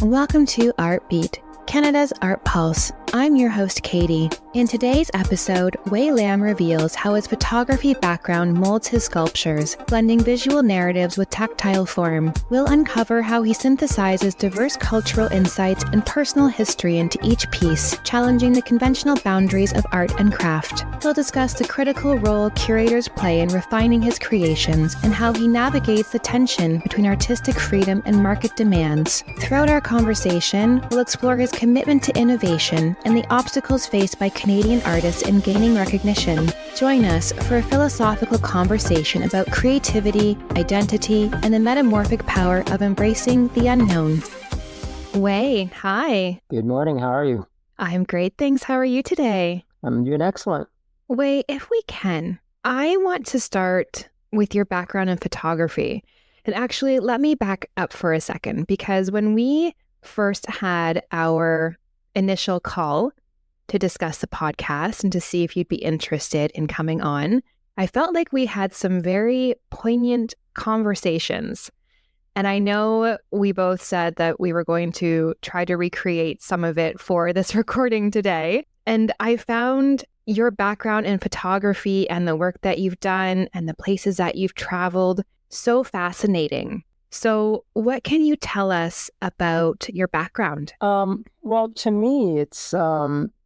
Welcome to ArtBeat, Canada's Art Pulse. I'm your host, Katie. In today's episode, Huy Lam reveals how his photography background molds his sculptures, blending visual narratives with tactile form. We'll uncover how he synthesizes diverse cultural insights and personal history into each piece, challenging the conventional boundaries of art and craft. He'll discuss the critical role curators play in refining his creations and how he navigates the tension between artistic freedom and market demands. Throughout our conversation, we'll explore his commitment to innovation and the obstacles faced by Canadian artists in gaining recognition. Join us for a philosophical conversation about creativity, identity, and the metamorphic power of embracing the unknown. Huy, hi. Good morning. How are you? I'm great, thanks. How are you today? I'm doing excellent. Huy, if we can, I want to start with your background in photography. And actually, let me back up for a second, because when we first had our initial call to discuss the podcast and to see if you'd be interested in coming on, I felt like we had some very poignant conversations. And I know we both said that we were going to try to recreate some of it for this recording today. And I found your background in photography and the work that you've done and the places that you've traveled so fascinating. So what can you tell us about your background? Well, to me, it's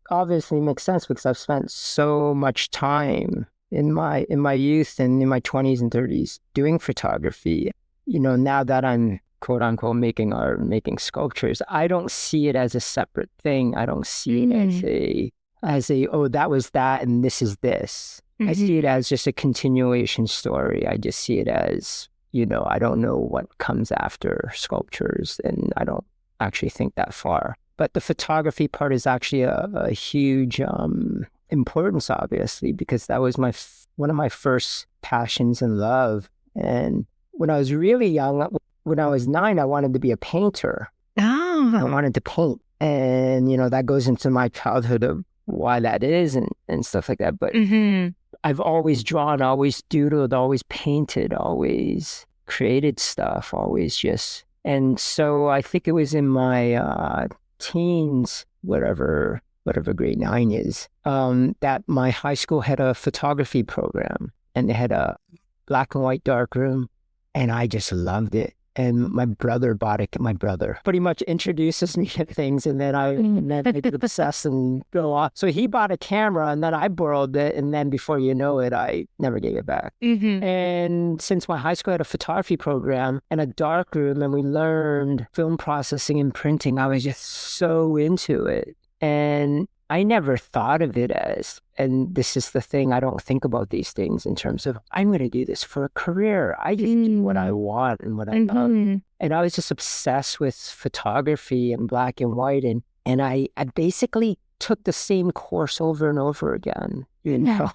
obviously makes sense because I've spent so much time in my youth and in my 20s and 30s doing photography. You know, now that I'm quote unquote making art, making sculptures, I don't see it as a separate thing. I don't see it as a oh, that was that and this is this. I see it as just a continuation story. I just see it as, you know, I don't know what comes after sculptures, and I don't actually think that far. But the photography part is actually a huge importance, obviously, because that was one of my first passions and love. And when I was really young, when I was 9, I wanted to be a painter. Oh. I wanted to paint. And, you know, that goes into my childhood of why that is and stuff like that. But I've always drawn, always doodled, always painted, always created stuff, always just. And so I think it was in my teens, whatever grade 9 is, that my high school had a photography program, and they had a black and white darkroom, and I just loved it. And my brother bought it. My brother pretty much introduces me to things, and then I get obsessed and go off. So he bought a camera, and then I borrowed it, and then before you know it, I never gave it back. And since my high school had a photography program and a darkroom, and we learned film processing and printing, I was just so into it. And I never thought of it as, and this is the thing, I don't think about these things in terms of, I'm going to do this for a career. I just do what I want and what I love. And I was just obsessed with photography and black and white. And I basically took the same course over and over again, you know?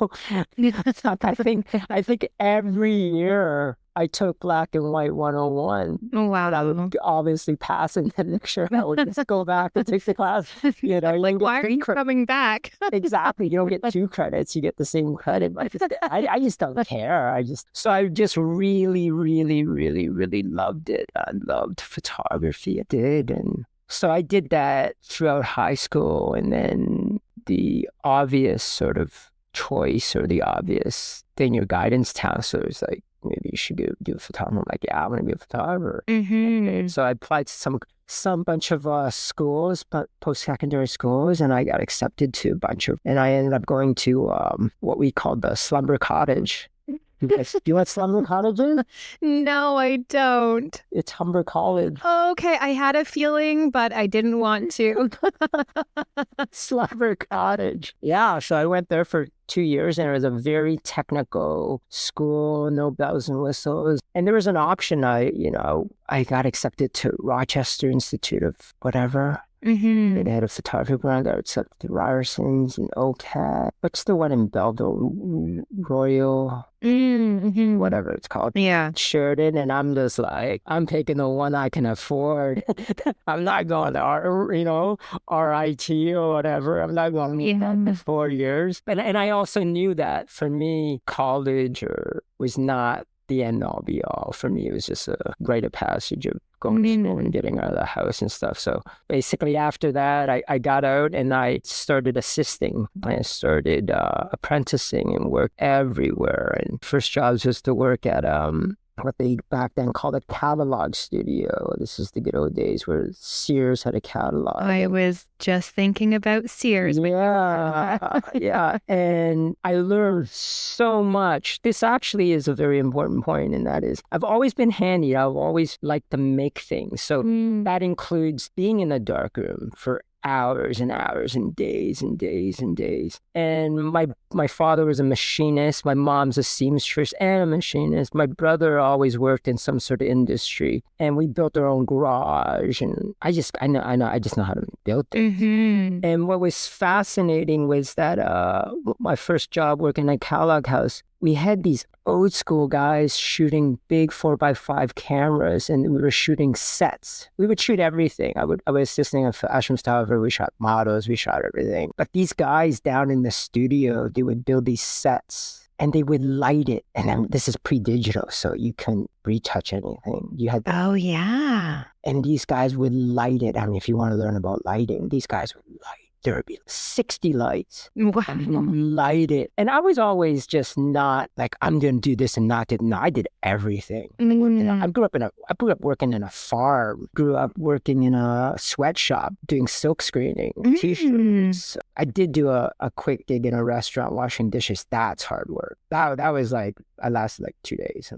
I think every year I took black and white 101. Oh, wow. I would obviously pass, and then next year I would just go back and take the class. You know, like, why are you coming back? Exactly. You don't get 2 credits, you get the same credit. But I just don't care. I just really, really, really, really loved it. I loved photography. I did. And so I did that throughout high school, and then the obvious sort of choice or the obvious thing your guidance counselor is like, maybe you should do a photographer. I'm like, yeah, I want to be a photographer. So I applied to some bunch of schools, but post-secondary schools, and I got accepted to a bunch of, and I ended up going to what we called the Slumber Cottage. Do you know what Slumber Cottage is? No, I don't. It's Humber College. Okay, I had a feeling, but I didn't want to. Slumber Cottage. Yeah, so I went there for 2 years, and it was a very technical school, no bells and whistles. And there was an option. I got accepted to Rochester Institute of whatever. They had a photography program that accepted to Ryerson's and OCAD. What's the one in Belleville? Royal, whatever it's called. Yeah. Sheridan. And I'm just like, I'm taking the one I can afford. I'm not going to RIT or whatever. I'm not going to 4 years. And I also knew that for me, college was not the end all be all. For me, it was just a rite of passage of going to school and getting out of the house and stuff. So basically after that, I got out and I started assisting. I started apprenticing and worked everywhere. And first jobs was to work at what they back then called a catalog studio. This is the good old days where Sears had a catalog. I was just thinking about Sears. Yeah. And I learned so much. This actually is a very important point, and that is I've always been handy. I've always liked to make things. So that includes being in a dark room for hours and hours and days and days and days. And my father was a machinist. My mom's a seamstress and a machinist. My brother always worked in some sort of industry, and we built our own garage. And I just know how to build things. And what was fascinating was that my first job working at Kellogg House, we had these old school guys shooting big 4x5 cameras, and we were shooting sets. We would shoot everything. I was assisting a fashion photographer. We shot models. We shot everything. But these guys down in the studio, they would build these sets and they would light it. And then, this is pre-digital, so you couldn't retouch anything. You had and these guys would light it. I mean, if you want to learn about lighting, these guys would light. There would be 60 lights. Wow. And light it. And I was always just not like, I'm going to do this and not do it. No, I did everything. I grew up working in a farm, grew up working in a sweatshop, doing silk screening, t-shirts. I did do a quick gig in a restaurant washing dishes. That's hard work. That was like, I lasted like 2 days.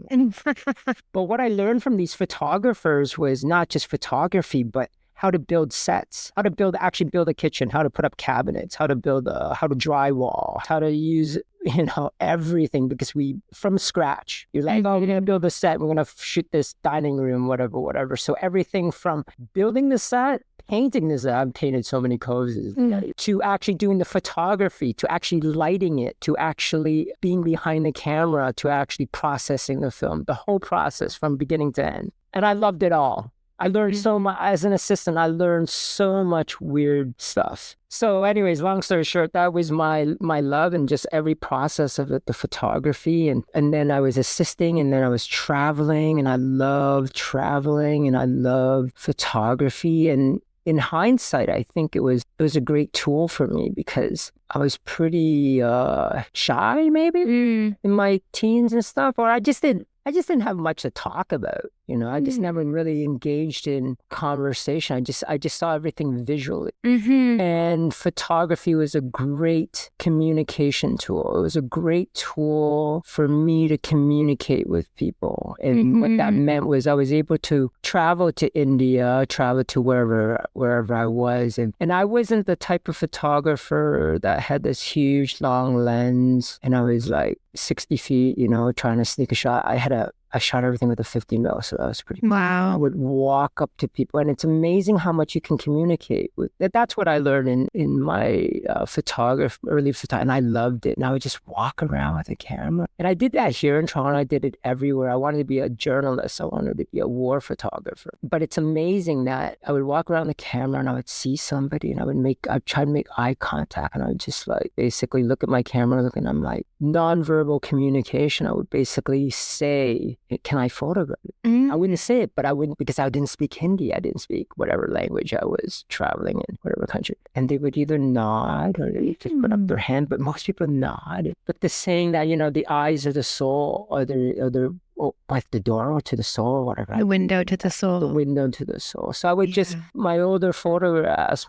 But what I learned from these photographers was not just photography, but how to build sets, how to actually build a kitchen, how to put up cabinets, how to drywall, how to use, everything, because from scratch, you're like, oh, we're going to build a set. We're going to shoot this dining room, whatever. So everything from building the set, painting the set, I've painted so many cozies, to actually doing the photography, to actually lighting it, to actually being behind the camera, to actually processing the film, the whole process from beginning to end. And I loved it all. I learned so much as an assistant. I learned so much weird stuff. So anyways, long story short, that was my love and just every process of it, the photography. And then I was assisting, and then I was traveling, and I loved traveling, and I loved photography. And in hindsight, I think it was a great tool for me because I was pretty shy maybe in my teens and stuff, or I just didn't have much to talk about. I just never really engaged in conversation. I just saw everything visually. And photography was a great communication tool. It was a great tool for me to communicate with people. And what that meant was I was able to travel to India, travel to wherever I was. And I wasn't the type of photographer that had this huge long lens and I was like 60 feet, trying to sneak a shot. I shot everything with a 50 mil, so that was pretty cool. Wow. I would walk up to people, and it's amazing how much you can communicate with. That's what I learned in my early photography, and I loved it. And I would just walk around with a camera. And I did that here in Toronto. I did it everywhere. I wanted to be a journalist. I wanted to be a war photographer. But it's amazing that I would walk around the camera, and I would see somebody, and I'd try to make eye contact, and I would just like basically look at my camera, and I'm like nonverbal communication. I would basically say, can I photograph it? I wouldn't say it, but I wouldn't, because I didn't speak Hindi. I didn't speak whatever language I was traveling in, whatever country. And they would either nod or they just put up their hand, but most people nod. But the saying that, the eyes are the soul, or the like the door to the soul, or whatever. The window to the soul. The window to the soul. So I would just, my earlier photographs,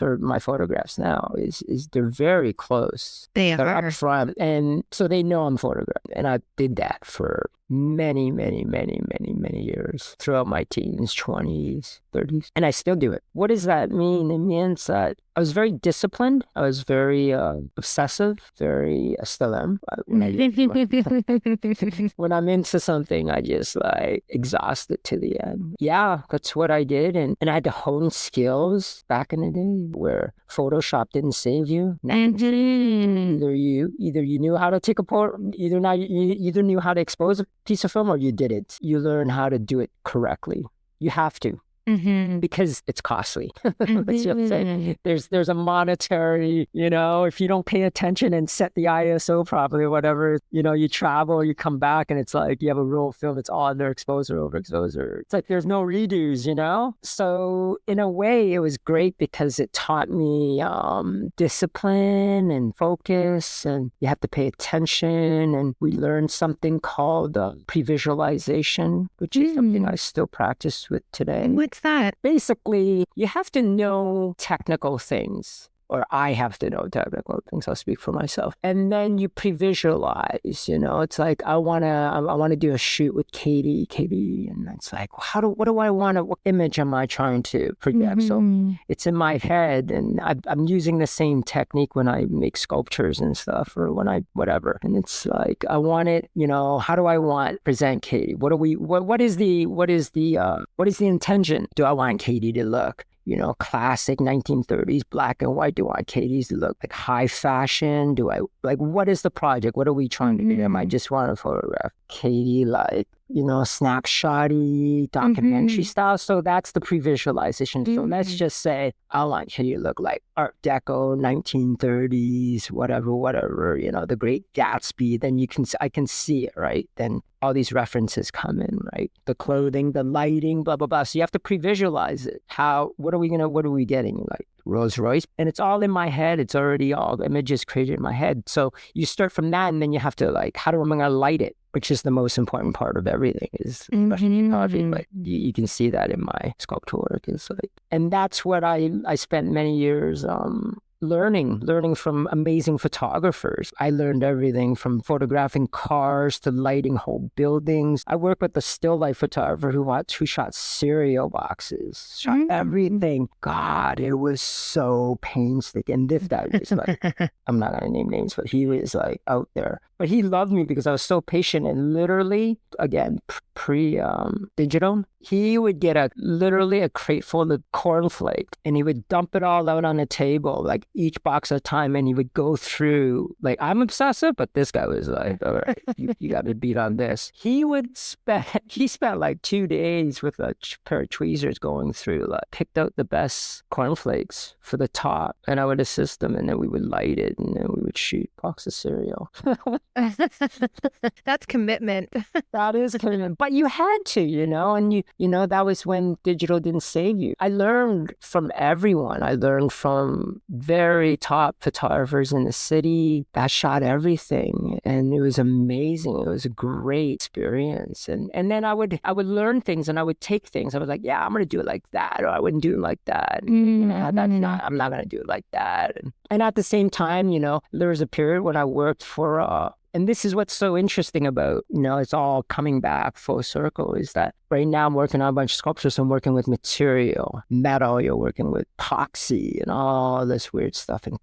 or my photographs now, is they're very close. They're up front. And so they know I'm photographing. And I did that for many, many, many, many, many years throughout my teens, 20s, 30s. And I still do it. What does that mean? It means that I was very disciplined. I was very obsessive, I still am. When I'm into something, I just like exhaust it to the end. Yeah, that's what I did. And I had to hone skills back in the day where Photoshop didn't save you. Either you knew how to take a photo, either knew how to expose a piece of film, or you didn't. You learn how to do it correctly. You have to. because it's costly. Let's just say there's a monetary, if you don't pay attention and set the ISO properly or whatever, you travel, you come back and it's like you have a roll of film, it's all underexposure, overexposure. It's like there's no redos, So in a way, it was great because it taught me discipline and focus, and you have to pay attention. And we learned something called pre-visualization, which is something I still practice with today. And what's that? Basically, you have to know technical things. Or I have to know technical things. I'll speak for myself. And then you pre-visualize, it's like, I want to do a shoot with Katie. And it's like, what do I want to, what image am I trying to project? So it's in my head, and I'm using the same technique when I make sculptures and stuff, or when I, whatever. And it's like, I want it, how do I want present Katie? What is the intention? Do I want Katie to look classic 1930s black and white? Do I want Katie's to look like high fashion? Do I what is the project? What are we trying to do? Am I just want to photograph Katie like, snapshotty documentary style? So that's the pre-visualization. So let's just say I want Katie to look like Art Deco, 1930s, whatever, the Great Gatsby. Then I can see it, right? Then all these references come in, right? The clothing, the lighting, blah, blah, blah. So you have to pre-visualize it. What are we getting? Like Rolls Royce? And it's all in my head. It's already all the images created in my head. So you start from that, and then you have to how am I going to light it? Which is the most important part of everything, is photography. But you can see that in my sculptural work. And that's what I spent many years learning from amazing photographers. I learned everything from photographing cars to lighting whole buildings. I worked with a still life photographer who shot cereal boxes, shot everything. God, it was so painstaking. And this guy was I'm not going to name names, but he was out there. But he loved me because I was so patient, and literally, again, pre-digital, he would get literally a crate full of cornflakes, and he would dump it all out on the table, each box at a time, and he would go through, I'm obsessive, but this guy was all right, you got to beat on this. He spent 2 days with a pair of tweezers going through, picked out the best cornflakes for the top, and I would assist him, and then we would light it, and then we would shoot a box of cereal. That's commitment. That is commitment. But you had to, and that was when digital didn't save you. I learned from everyone. I learned from very top photographers in the city that shot everything. And it was amazing. It was a great experience. And then I would learn things, and I would take things. I was like, yeah, I'm going to do it like that, or I wouldn't do it like that. I'm not going to do it like that. And at the same time, there was a period when I worked for and this is what's so interesting about, it's all coming back full circle, is that right now I'm working on a bunch of sculptures. I'm working with material, metal, you're working with epoxy and all this weird stuff, and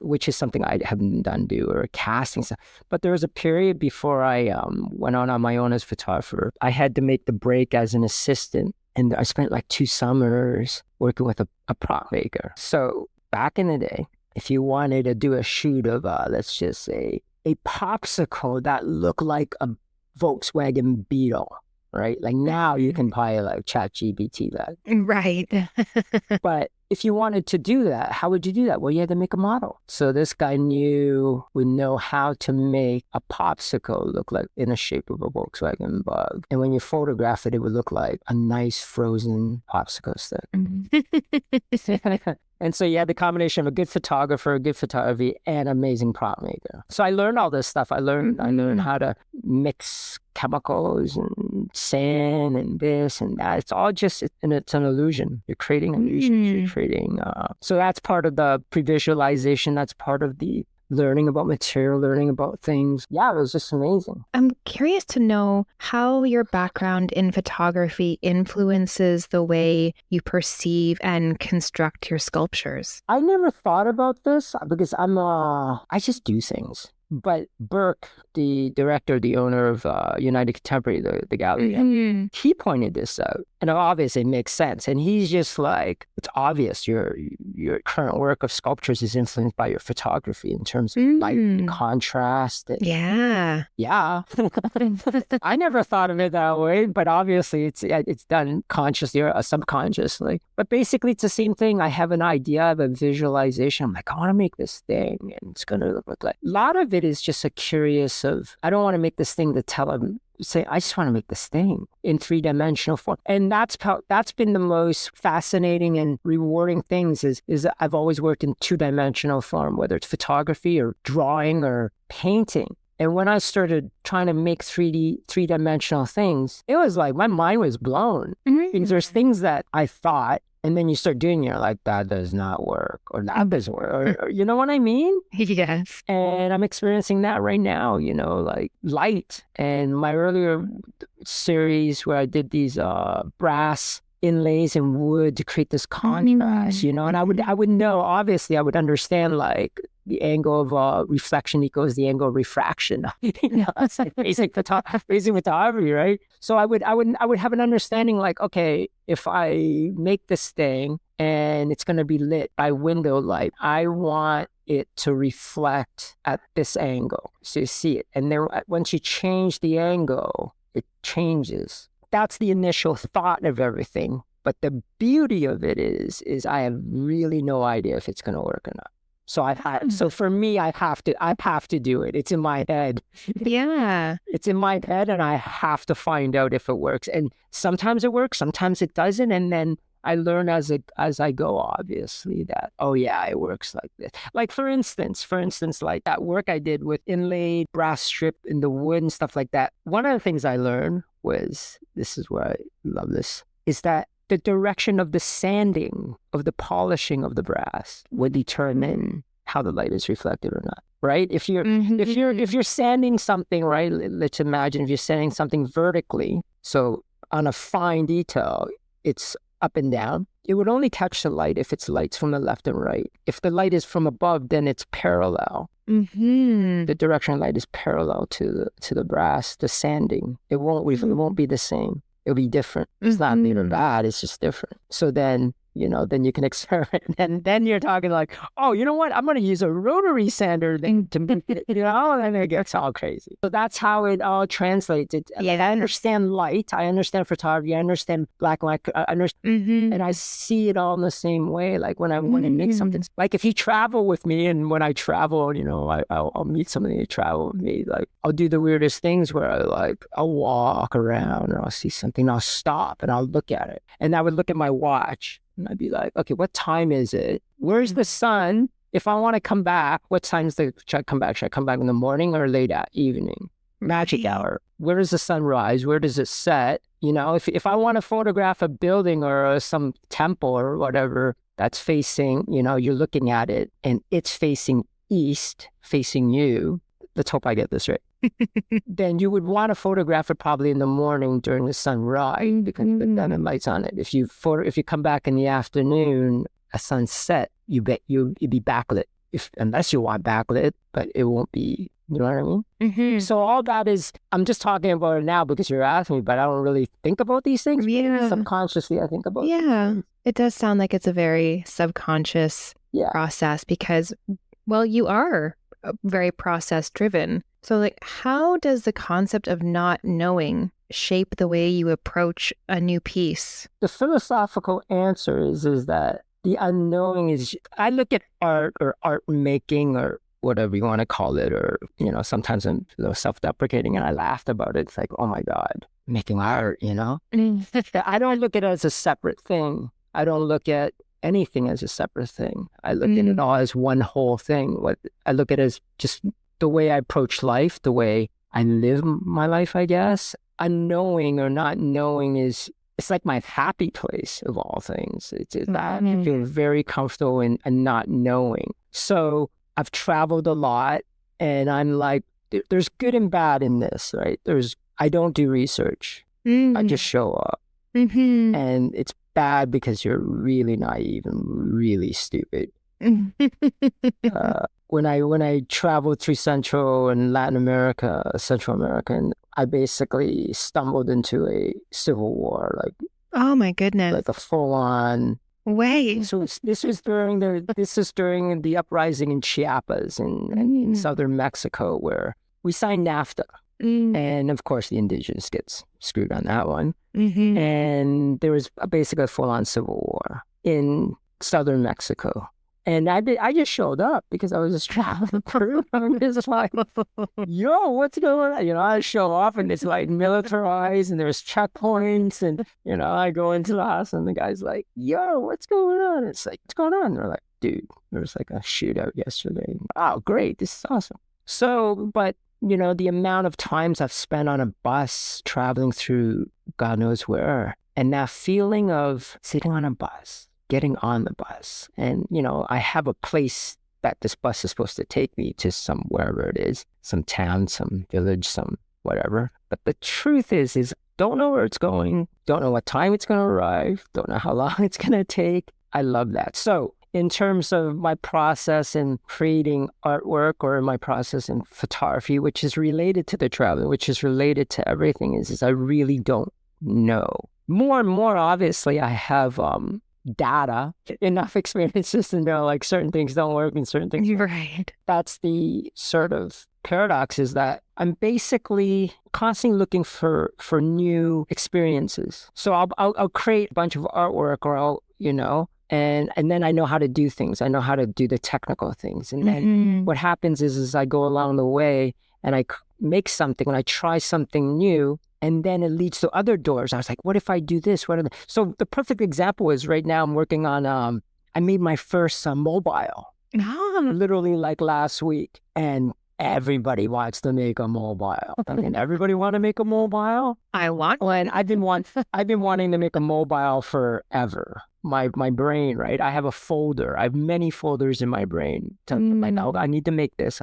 which is something I haven't done or casting stuff. But there was a period before I went on my own as a photographer. I had to make the break as an assistant, and I spent 2 summers working with a prop maker. So back in the day, if you wanted to do a shoot of, let's just say, a popsicle that looked like a Volkswagen Beetle, right? Now you can probably ChatGPT that. Right. But if you wanted to do that, how would you do that? Well, you had to make a model. So this guy would know how to make a popsicle look like in the shape of a Volkswagen Bug. And when you photograph it, it would look like a nice frozen popsicle stick. And so you had the combination of a good photographer, good photography, and amazing prop maker. So I learned all this stuff. I learned how to mix chemicals and sand and this and that. It's all it's an illusion. You're creating illusions. You're creating. So that's part of the pre-visualization. That's part of the learning about material, learning about things. Yeah, it was just amazing. I'm curious to know how your background in photography influences the way you perceive and construct your sculptures. I never thought about this because I just do things. But Burke, the director, the owner of United Contemporary, the gallery, he pointed this out. And obviously it makes sense. And he's just like, it's obvious your current work of sculptures is influenced by your photography in terms of light and contrast. And, yeah. I never thought of it that way, but obviously it's done consciously or subconsciously. But basically it's the same thing. I have an idea, I have a visualization. I'm like, I want to make this thing and it's going to look like. A lot of it is just a curious of, I don't want to make this thing to tell them, say, I just want to make this thing in 3-dimensional form. And that's been the most fascinating and rewarding things is that I've always worked in 2-dimensional form, whether it's photography or drawing or painting. And when I started trying to make 3-dimensional things, it was like my mind was blown. Because there's things that I thought, and then you start doing, you're like, that does not work, or that doesn't work, or you know what I mean? Yes. And I'm experiencing that right now, like light. And my earlier series where I did these brass inlays in wood to create this contrast, and I would know, obviously I would understand like the angle of reflection equals the angle of refraction. It's like basic photography, right? So I would have an understanding like, okay, if I make this thing and it's going to be lit by window light, I want it to reflect at this angle. So you see it. And then once you change the angle, it changes. That's the initial thought of everything. But the beauty of it is I have really no idea if it's going to work or not. So for me, I have to do it. It's in my head. Yeah. It's in my head and I have to find out if it works. And sometimes it works, sometimes it doesn't. And then I learn as I go, obviously, that, oh yeah, it works like this. Like for instance, like that work I did with inlaid brass strip in the wood and stuff like that. One of the things I learned was, this is where I love this, is that the direction of the sanding, of the polishing of the brass would determine how the light is reflected or not, right? If you're sanding something, right, let's imagine if you're sanding something vertically, so on a fine detail, it's up and down, it would only catch the light if it's lights from the left and right. If the light is from above, then it's parallel. The direction of light is parallel to the brass, the sanding. It won't be the same. It'll be different. It's not good or bad. It's just different. So then, then you can experiment. And then you're talking like, oh, you know what? I'm going to use a rotary sander then to make it, and it gets all crazy. So that's how it all translates. I understand light. I understand photography. I understand black and white. I understand, and I see it all in the same way. Like when I want to make something, like if you travel with me, and when I travel, I'll meet somebody to travel with me. Like I'll do the weirdest things where I'll walk around or I'll see something, I'll stop and I'll look at it. And I would look at my watch. And I'd be like, okay, what time is it? Where's the sun? If I want to come back, what times should I come back? Should I come back in the morning or late at evening? Magic hour. Where does the sun rise? Where does it set? If I want to photograph a building or some temple or whatever that's facing, you're looking at it and it's facing east, facing you. Let's hope I get this right. Then you would want to photograph it probably in the morning during the sunrise because then the light's on it. If you come back in the afternoon, a sunset, you'd be backlit. Unless you want backlit, but it won't be. You know what I mean? So all that is, I'm just talking about it now because you're asking me, but I don't really think about these things. Yeah. Subconsciously, I think about. Yeah, it does sound like it's a very subconscious process because, well, you are very process driven. So how does the concept of not knowing shape the way you approach a new piece? The philosophical answer is that the unknowing is, I look at art or art making or whatever you want to call it, or, sometimes I'm self-deprecating and I laughed about it. It's like, oh my God, making art, I don't look at it as a separate thing. I don't look at anything as a separate thing. I look at it all as one whole thing. What I look at it as just the way I approach life, the way I live my life, I guess. Unknowing or not knowing it's like my happy place of all things. It's that I feel very comfortable in not knowing. So I've traveled a lot and I'm like, there's good and bad in this, right? I don't do research. I just show up. And it's bad because you're really naive and really stupid. when I traveled through Central and Latin America, Central America, and I basically stumbled into a civil war, like oh my goodness, like a full on. Wait. So this was during the uprising in Chiapas in southern Mexico, where we signed NAFTA. And of course, the indigenous gets screwed on that one. And there was basically a full-on civil war in southern Mexico. And I just showed up because I was just traveling through. I'm just like, yo, what's going on? You know, I show up and it's like militarized and there's checkpoints. And, you know, I go into the house and the guy's like, yo, what's going on? It's like, what's going on? They're like, dude, there was like a shootout yesterday. Oh, great. This is awesome. So, but you know, the amount of times I've spent on a bus traveling through God knows where, and that feeling of sitting on a bus, getting on the bus, and, you know, I have a place that this bus is supposed to take me to some wherever it is, some town, some village, some whatever. But the truth is don't know where it's going, don't know what time it's going to arrive, don't know how long it's going to take. I love that. So in terms of my process in creating artwork or my process in photography, which is related to the travel, which is related to everything, is I really don't know. More and more, obviously, I have data, enough experiences to know like certain things don't work and certain things. Right. That's the sort of paradox, is that I'm basically constantly looking for new experiences. So I'll create a bunch of artwork, or I'll, you know, and then I know how to do things. I know how to do the technical things. And then what happens is I go along the way and I make something, when I try something new, and then it leads to other doors. I was like, what if I do this? So the perfect example is right now I'm working on, I made my first mobile, literally like last week. And everybody wants to make a mobile. I mean, everybody want to make a mobile? I want one. I've been wanting to make a mobile forever. My brain, right? I have a folder. I have many folders in my brain. Like, oh, I need to make this.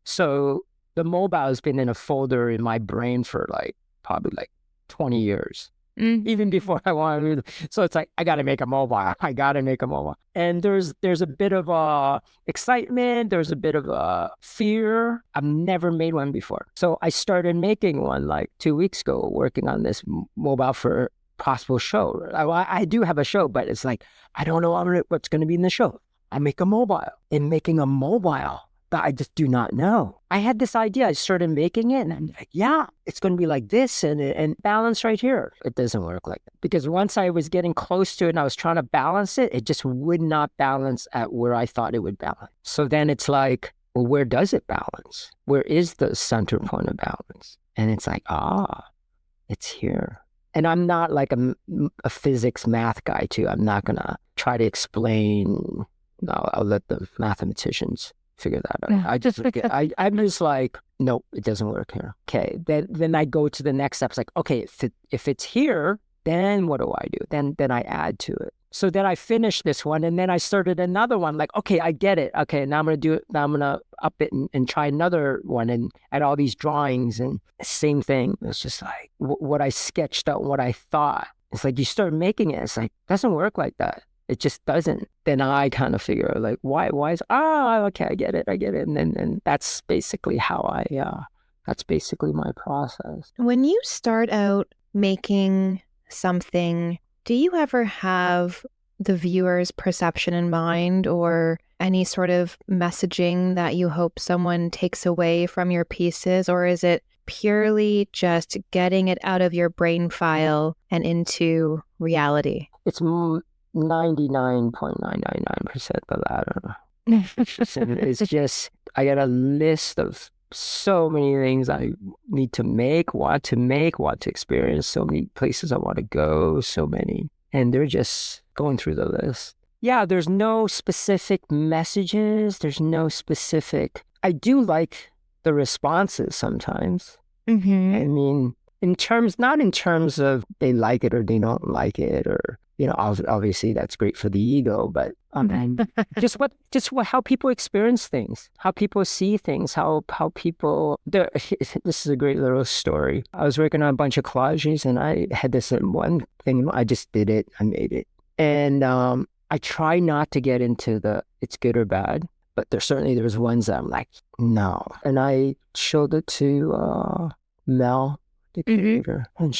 So the mobile has been in a folder in my brain for like probably like 20 years. Even before I wanted to. So it's like, I got to make a mobile. And there's a bit of excitement. There's a bit of fear. I've never made one before. So I started making one like 2 weeks ago, working on this mobile for possible show. I do have a show, but it's like, I don't know what's going to be in the show. I make a mobile. In making a mobile that I just do not know. I had this idea. I started making it and I'm like, yeah, it's going to be like this and balance right here. It doesn't work like that. Because once I was getting close to it and I was trying to balance it, it just would not balance at where I thought it would balance. So then it's like, well, where does it balance? Where is the center point of balance? And it's like, it's here. And I'm not like a physics math guy too. I'm not going to try to explain. No, I'll let the mathematicians figure that out. I'm just like, nope, it doesn't work here. Okay, then I go to the next step. It's like, okay, if it's here, then what do I do? Then I add to it. So then I finished this one, and then I started another one. Like, okay, I get it. Okay, now I'm gonna do it. Now I'm gonna up it and try another one and add all these drawings and same thing. It's just like what I sketched out, what I thought. It's like you start making it. It's like doesn't work like that. It just doesn't. Then I kind of figure like, why is, okay, I get it. And that's basically how that's basically my process. When you start out making something, do you ever have the viewer's perception in mind or any sort of messaging that you hope someone takes away from your pieces? Or is it purely just getting it out of your brain file and into reality? It's 99.999% the latter. It's just, I got a list of so many things I need to make, want to experience, so many places I want to go, so many. And they're just going through the list. Yeah, there's no specific messages. There's no specific, I do like the responses sometimes. I mean, not in terms of they like it or they don't like it, or, you know, obviously that's great for the ego, but just how people experience things, how people see things, how people. This is a great little story. I was working on a bunch of collages, and I had this one thing. I just did it. I made it, and I try not to get into the it's good or bad, but there was ones that I'm like, no. And I showed it to Mel, the curator, and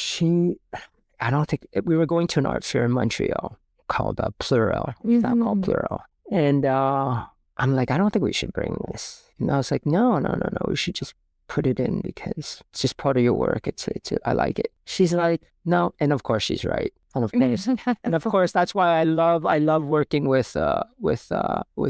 I don't think, we were going to an art fair in Montreal called Plural. It's not called Plural. And I'm like, I don't think we should bring this. And I was like, no, we should just put it in because it's just part of your work. I like it. She's like, no. And of course she's right. And of course, that's why I love working with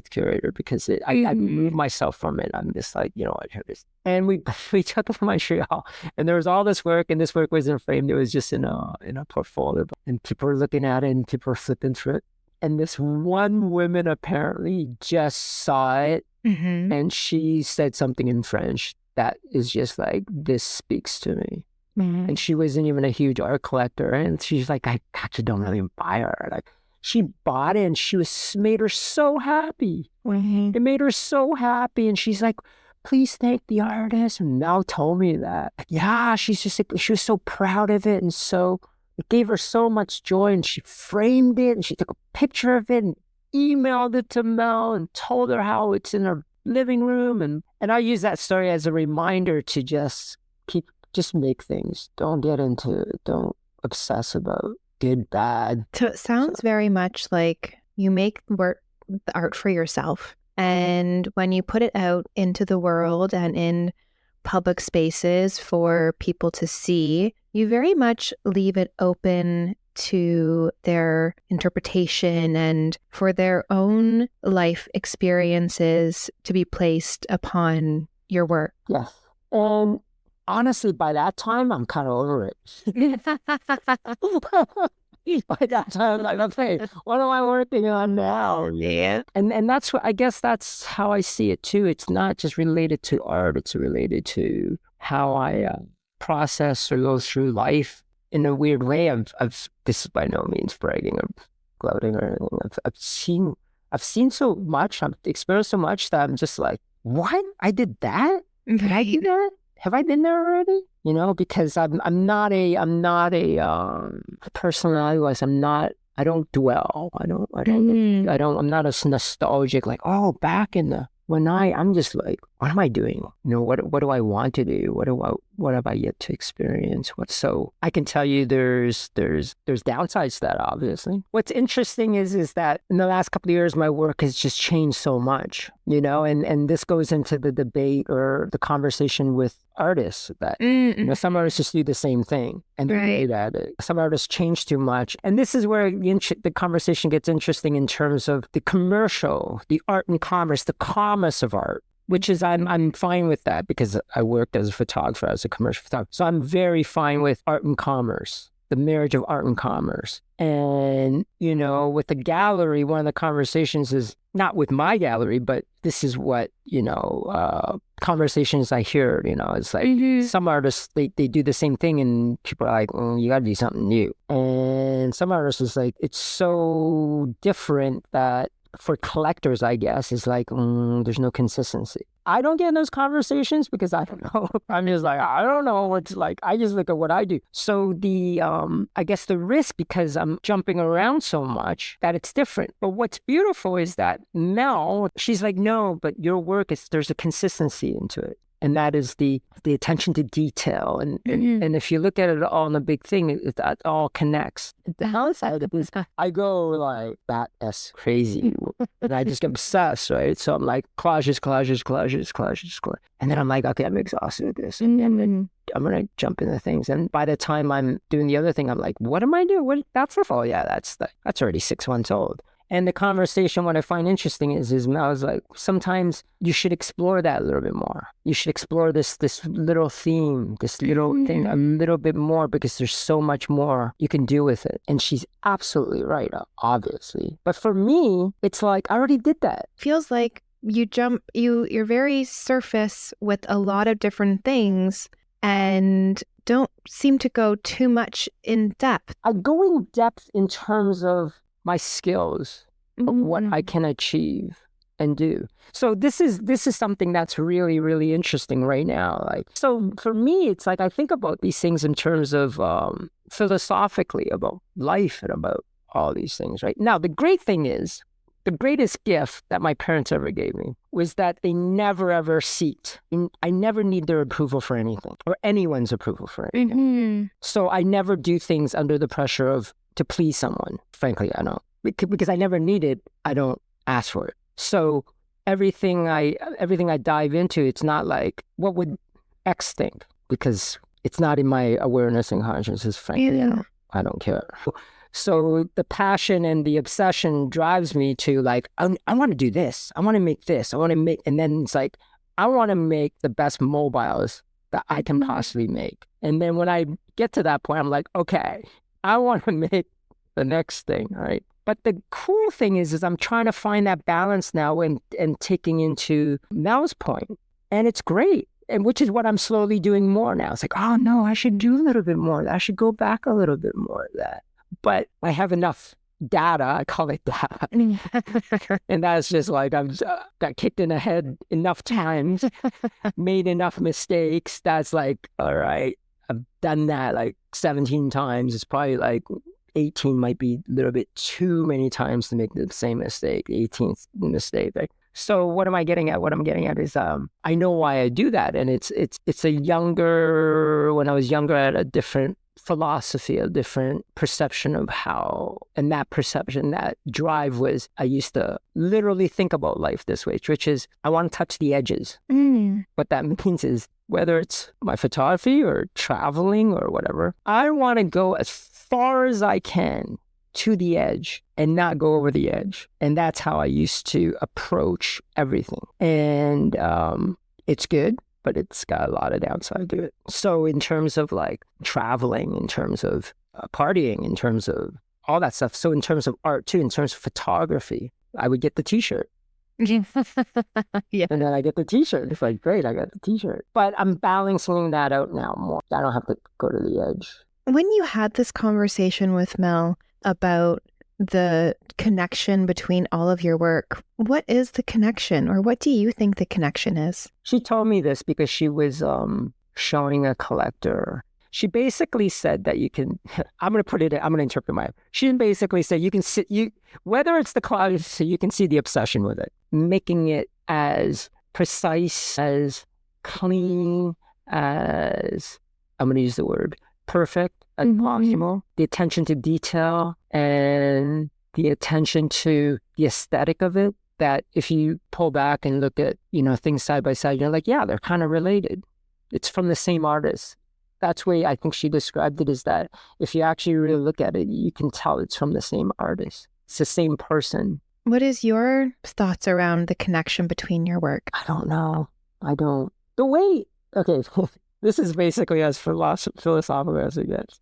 curator, because I remove myself from it. I'm just like, you know what, here it is. And we took it from Montreal, and there was all this work, and this work wasn't framed. It was just in a portfolio, and people were looking at it, and people were flipping through it. And this one woman apparently just saw it, and she said something in French that is just like, this speaks to me. And she wasn't even a huge art collector, and she's like, I actually don't really buy her. Like, she bought it, and made her so happy. It made her so happy, and she's like, please thank the artist. And Mel told me that. Yeah, she's just like, she was so proud of it, and so it gave her so much joy, and she framed it, and she took a picture of it and emailed it to Mel and told her how it's in her living room. And I use that story as a reminder to just make things. Don't get into it. Don't obsess about good, bad. So it sounds very much like you make the art for yourself. And when you put it out into the world and in public spaces for people to see, you very much leave it open to their interpretation and for their own life experiences to be placed upon your work. Yes. And honestly, by that time, I'm kind of over it. By that time, like, okay, what am I working on now? Yeah. And that's what, I guess that's how I see it too. It's not just related to art. It's related to how I process or go through life in a weird way. This is by no means bragging or gloating or anything. I've seen so much. I've experienced so much that I'm just like, what? I did that? Did I do that? Have I been there already? You know, because I'm not a personality-wise, I don't dwell. I'm not as nostalgic, like, oh, back in the, I'm just like, what am I doing? You know, what do I want to do? What have I yet to experience? So I can tell you there's downsides to that, obviously. What's interesting is that in the last couple of years, my work has just changed so much, you know, and this goes into the debate or the conversation with artists that, you know, some artists just do the same thing and they're great at it. Some artists change too much. And this is where the conversation gets interesting in terms of the commercial, the art and commerce, the commerce of art. Which is, I'm fine with that because I worked as a photographer, as a commercial photographer. So I'm very fine with art and commerce, the marriage of art and commerce. And, you know, with the gallery, one of the conversations is not with my gallery, but this is what, you know, conversations I hear, you know, it's like some artists, they do the same thing and people are like, you got to do something new. And some artists is like, it's so different that for collectors, I guess, is like, there's no consistency. I don't get in those conversations because I don't know. I'm just like, I don't know what's like. I just look at what I do. So I guess the risk, because I'm jumping around so much, that it's different. But what's beautiful is that Mel, she's like, no, but your work there's a consistency into it. And that is the attention to detail. And if you look at it all in a big thing, it all connects. The downside of it is I go like, that's crazy. And I just get obsessed, right? So I'm like, collages. And then I'm like, okay, I'm exhausted with this. And then I'm going to jump into things. And by the time I'm doing the other thing, I'm like, what am I doing? That's all. Yeah, that's already 6 months old. And the conversation, what I find interesting is I was like, sometimes you should explore that a little bit more. You should explore this little theme, this little thing a little bit more because there's so much more you can do with it. And she's absolutely right, obviously. But for me, it's like, I already did that. Feels like you're very surface with a lot of different things and don't seem to go too much in depth. I go in depth in terms of my skills, of what I can achieve and do. So this is something that's really, really interesting right now. Like, so for me, it's like I think about these things in terms of philosophically about life and about all these things. Right now, the great thing is the greatest gift that my parents ever gave me was that they never ever seeked. I never need their approval for anything or anyone's approval for anything. So I never do things under the pressure of to please someone. Frankly, I don't. Because I never need it, I don't ask for it. So everything I dive into, it's not like, what would X think? Because it's not in my awareness and consciousness, frankly. I don't care. So the passion and the obsession drives me to like, I want to do this. I want to make this. And then it's like, I want to make the best mobiles that I can possibly make. And then when I get to that point, I'm like, okay, I want to make the next thing, right? But the cool thing is I'm trying to find that balance now and taking into Mel's point. And it's great. And which is what I'm slowly doing more now. It's like, oh no, I should do a little bit more. I should go back a little bit more of that. But I have enough data, I call it data. And that's just like, I've got kicked in the head enough times, made enough mistakes. That's like, all right, I've done that like 17 times. It's probably like 18 might be a little bit too many times to make the same mistake, 18th mistake. Right? So what am I getting at? What I'm getting at is I know why I do that. And it's when I was younger, I had a different philosophy, a different perception of how, and that perception, that drive was, I used to literally think about life this way, which is I want to touch the edges. What that means is whether it's my photography or traveling or whatever, I want to go as far as I can to the edge and not go over the edge. And that's how I used to approach everything. And it's good, but it's got a lot of downside to it. So in terms of like traveling, in terms of partying, in terms of all that stuff. So in terms of art too, in terms of photography, I would get the t-shirt. Yeah. And then I get the t-shirt. It's like, great, I got the t-shirt. But I'm balancing that out now more. I don't have to go to the edge. When you had this conversation with Mel about the connection between all of your work, what is the connection, or what do you think the connection is? She told me this because she was showing a collector. She basically said that you can, I'm going to interpret she basically said you can whether it's the cloud, so you can see the obsession with it, making it as precise, as clean, as, I'm going to use the word, perfect as possible. The attention to detail and the attention to the aesthetic of it, that if you pull back and look at, things side by side, you're like, yeah, they're kind of related. It's from the same artist. That's the way I think she described it, is that if you actually really look at it, you can tell it's from the same artist. It's the same person. What is your thoughts around the connection between your work? I don't know. The way, okay, this is basically as philosophical as it gets.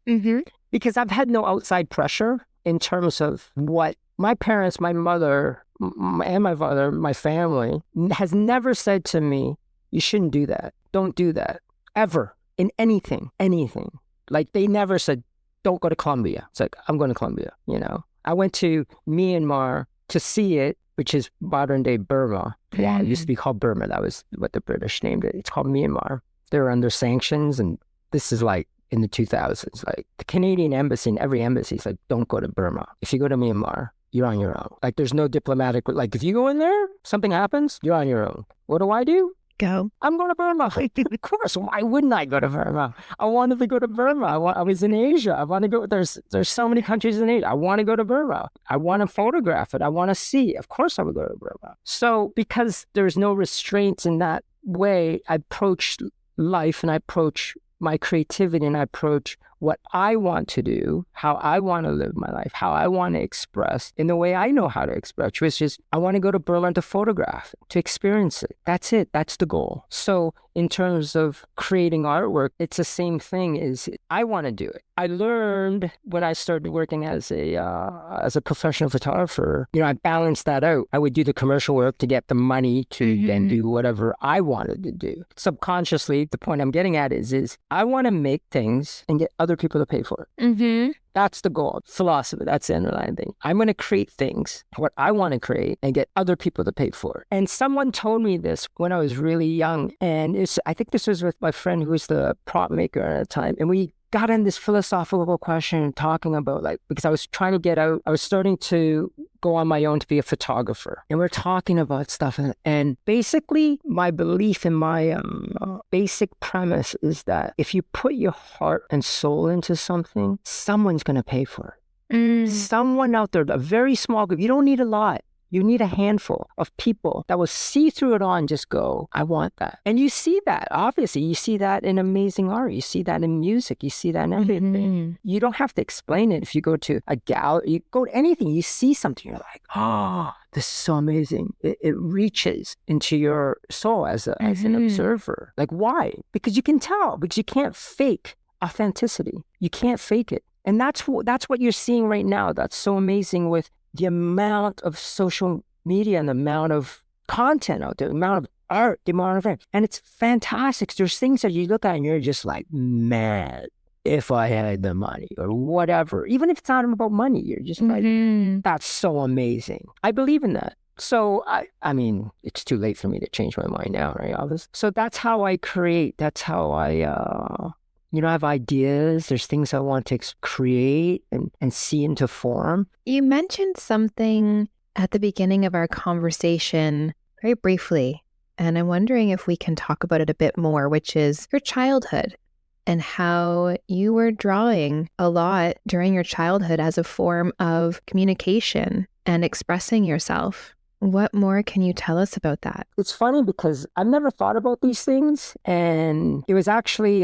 Because I've had no outside pressure in terms of what my parents, my mother, and my father, my family, has never said to me, you shouldn't do that. Don't do that. Ever. In anything. Like they never said, don't go to Colombia. It's like, I'm going to Colombia, I went to Myanmar to see it, which is modern day Burma. Yeah, it used to be called Burma. That was what the British named it. It's called Myanmar. They're under sanctions, and this is like in the 2000s. Like the Canadian embassy and every embassy is like, don't go to Burma. If you go to Myanmar, you're on your own. Like there's no diplomatic, like if you go in there, something happens, you're on your own. What do? Go. I'm going to Burma. Of course. Why wouldn't I go to Burma? I wanted to go to Burma. I was in Asia. I want to go. There's so many countries in Asia. I want to go to Burma. I want to photograph it. I want to see. Of course I would go to Burma. So because there's no restraints in that way, I approach life and I approach my creativity and I approach what I want to do, how I want to live my life, how I want to express in the way I know how to express, which is I want to go to Berlin to photograph, to experience it. That's it. That's the goal. So in terms of creating artwork, it's the same thing. Is I want to do it. I learned when I started working as a professional photographer, I balanced that out. I would do the commercial work to get the money to then do whatever I wanted to do. Subconsciously, the point I'm getting at is I want to make things and get other people to pay for it. That's the goal. Philosophy, that's the underlying thing. I'm going to create things, what I want to create, and get other people to pay for it. And someone told me this when I was really young. And I think this was with my friend who was the prop maker at the time. And we got in this philosophical question talking about like, because I was trying to get out, I was starting to go on my own to be a photographer. And we're talking about stuff. And basically my belief in my basic premise is that if you put your heart and soul into something, someone's going to pay for it. Someone out there, a very small group, you don't need a lot. You need a handful of people that will see through it all and just go, I want that. And you see that, obviously. You see that in amazing art. You see that in music. You see that in everything. You don't have to explain it. If you go to a gallery, you go to anything, you see something, you're like, oh, this is so amazing. It reaches into your soul as an observer. Like, why? Because you can tell, because you can't fake authenticity. You can't fake it. And that's what you're seeing right now. That's so amazing with the amount of social media and the amount of content out there, the amount of art, the amount of, and it's fantastic. There's things that you look at and you're just like, man, if I had the money or whatever, even if it's not about money, you're just like, that's so amazing. I believe in that. So, I mean, it's too late for me to change my mind now, right? So that's how I create. That's how I, I have ideas. There's things I want to create and see into form. You mentioned something at the beginning of our conversation very briefly, and I'm wondering if we can talk about it a bit more, which is your childhood and how you were drawing a lot during your childhood as a form of communication and expressing yourself. What more can you tell us about that? It's funny because I've never thought about these things. And it was actually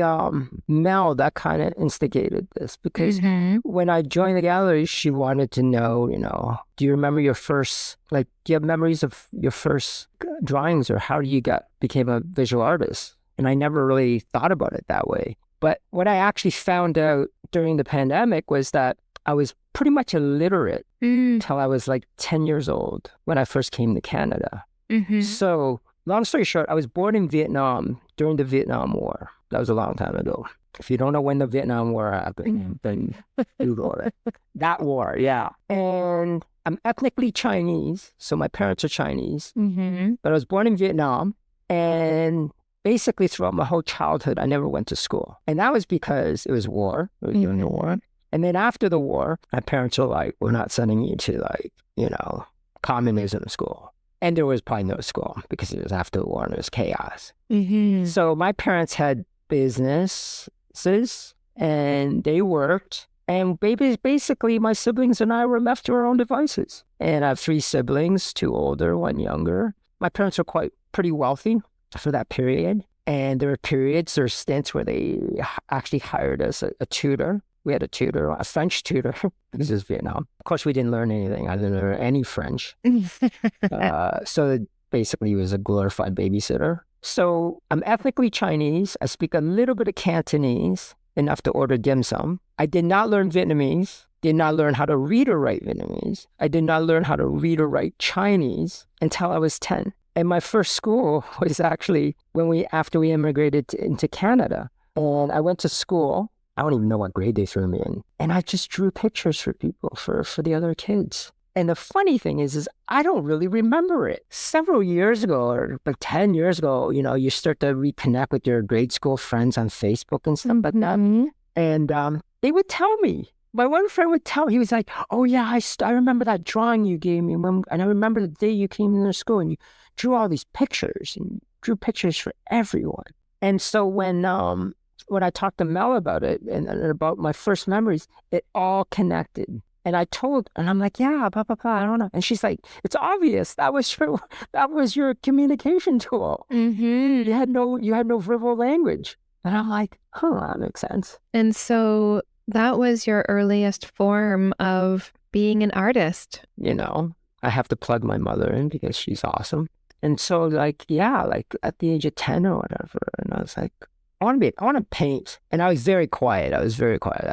Mel that kind of instigated this because when I joined the gallery, she wanted to know, do you remember your first, do you have memories of your first drawings or how you became a visual artist? And I never really thought about it that way. But what I actually found out during the pandemic was that I was pretty much illiterate until I was like 10 years old when I first came to Canada. So long story short, I was born in Vietnam during the Vietnam War. That was a long time ago. If you don't know when the Vietnam War happened, then Google it. That war, yeah. And I'm ethnically Chinese, so my parents are Chinese. But I was born in Vietnam, and basically throughout my whole childhood, I never went to school. And that was because it was war. It was during the war. And then after the war, my parents were like, we're not sending you to communism school. And there was probably no school because it was after the war and it was chaos. So my parents had businesses and they worked. And basically my siblings and I were left to our own devices. And I have 3 siblings, 2 older, 1 younger. My parents were pretty wealthy for that period. And there were stints where they actually hired us a tutor. We had a tutor, a French tutor, because it was Vietnam. Of course, we didn't learn anything. I didn't learn any French. So basically, he was a glorified babysitter. So I'm ethnically Chinese. I speak a little bit of Cantonese, enough to order dim sum. I did not learn Vietnamese, did not learn how to read or write Vietnamese. I did not learn how to read or write Chinese until I was 10. And my first school was actually after we immigrated into Canada. And I went to school. I don't even know what grade they threw me in. And I just drew pictures for people, for the other kids. And the funny thing is I don't really remember it. Several years ago, or like 10 years ago, you start to reconnect with your grade school friends on Facebook and stuff like that. And they would tell me. My one friend would tell me, he was like, oh yeah, I remember that drawing you gave me. And I remember the day you came into school and you drew all these pictures and drew pictures for everyone. And so when I talked to Mel about it and about my first memories, it all connected. And I'm like, yeah, blah, blah, blah, I don't know. And she's like, it's obvious. That was your communication tool. You had no verbal language. And I'm like, that makes sense. And so that was your earliest form of being an artist. I have to plug my mother in because she's awesome. And so at the age of 10 or whatever, and I was like, I want to paint. And I was very quiet. I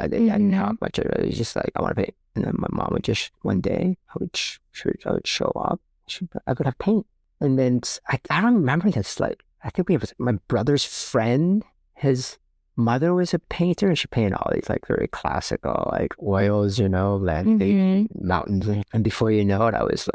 didn't talk much. I was just like, I want to paint. And then my mom would just, one day, I would show up. I would have paint. And then I don't remember this. I think we have my brother's friend. His mother was a painter, and she painted all these very classical oils, landscape, mountains. And before you know it, I was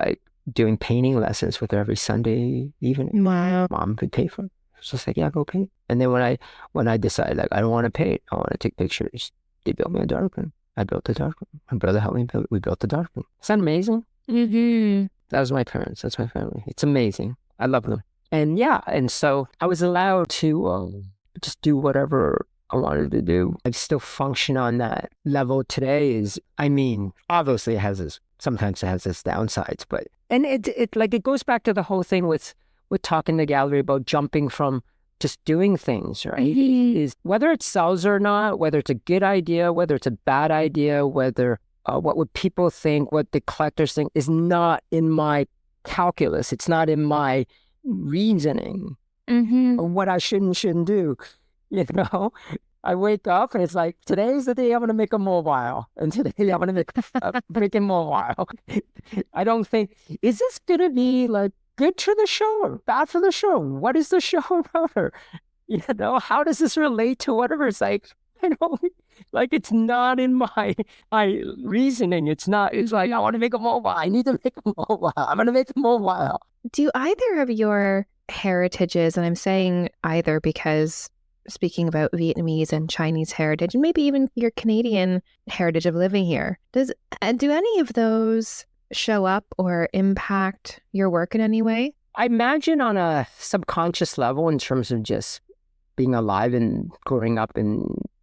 doing painting lessons with her every Sunday evening. Wow. Mom could pay for It's just like, yeah, go paint. And then when I decided like I don't want to paint, I want to take pictures, they built me a darkroom. I built the darkroom. My brother helped me build. We built the darkroom. Is that amazing? Mm-hmm. That was my parents. That's my family. It's amazing. I love them. And yeah, and so I was allowed to just do whatever I wanted to do. I still function on that level today. Obviously sometimes it has its downsides, but and it goes back to the whole thing with talking to the gallery about jumping from just doing things, right? Mm-hmm. Is whether it sells or not, whether it's a good idea, whether it's a bad idea, whether what would people think, what the collectors think is not in my calculus. It's not in my reasoning of what I should and shouldn't do. I wake up and it's like, today's the day I'm going to make a mobile. And today I'm going to make a freaking mobile. I don't think, is this going to be like good for the show or bad for the show? What is the show about? How does this relate to whatever? It's like, like it's not in my reasoning. It's like, I want to make a mobile. I need to make a mobile. I'm going to make a mobile. Do either of your heritages, and I'm saying either because speaking about Vietnamese and Chinese heritage, and maybe even your Canadian heritage of living here, do any of those show up or impact your work in any way? I imagine on a subconscious level in terms of just being alive and growing up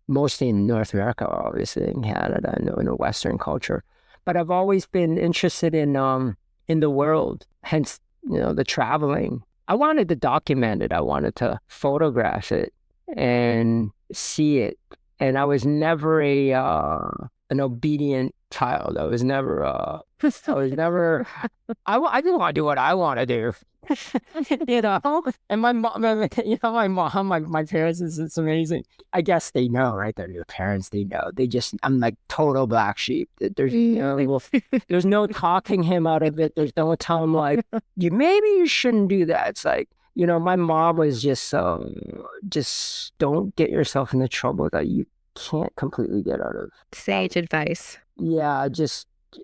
mostly in North America, obviously in Canada, in a Western culture. But I've always been interested in the world, hence, the traveling. I wanted to document it. I wanted to photograph it and see it. And I was never an obedient child. I didn't want to do what I want to do. And my mom, my parents, it's amazing. I guess they know, right? They're your parents. They know. I'm like total black sheep. There's, there's no talking him out of it. There's no telling him like, you shouldn't do that. It's like, my mom was just don't get yourself in the trouble that you can't completely get out of. Sage advice. Yeah,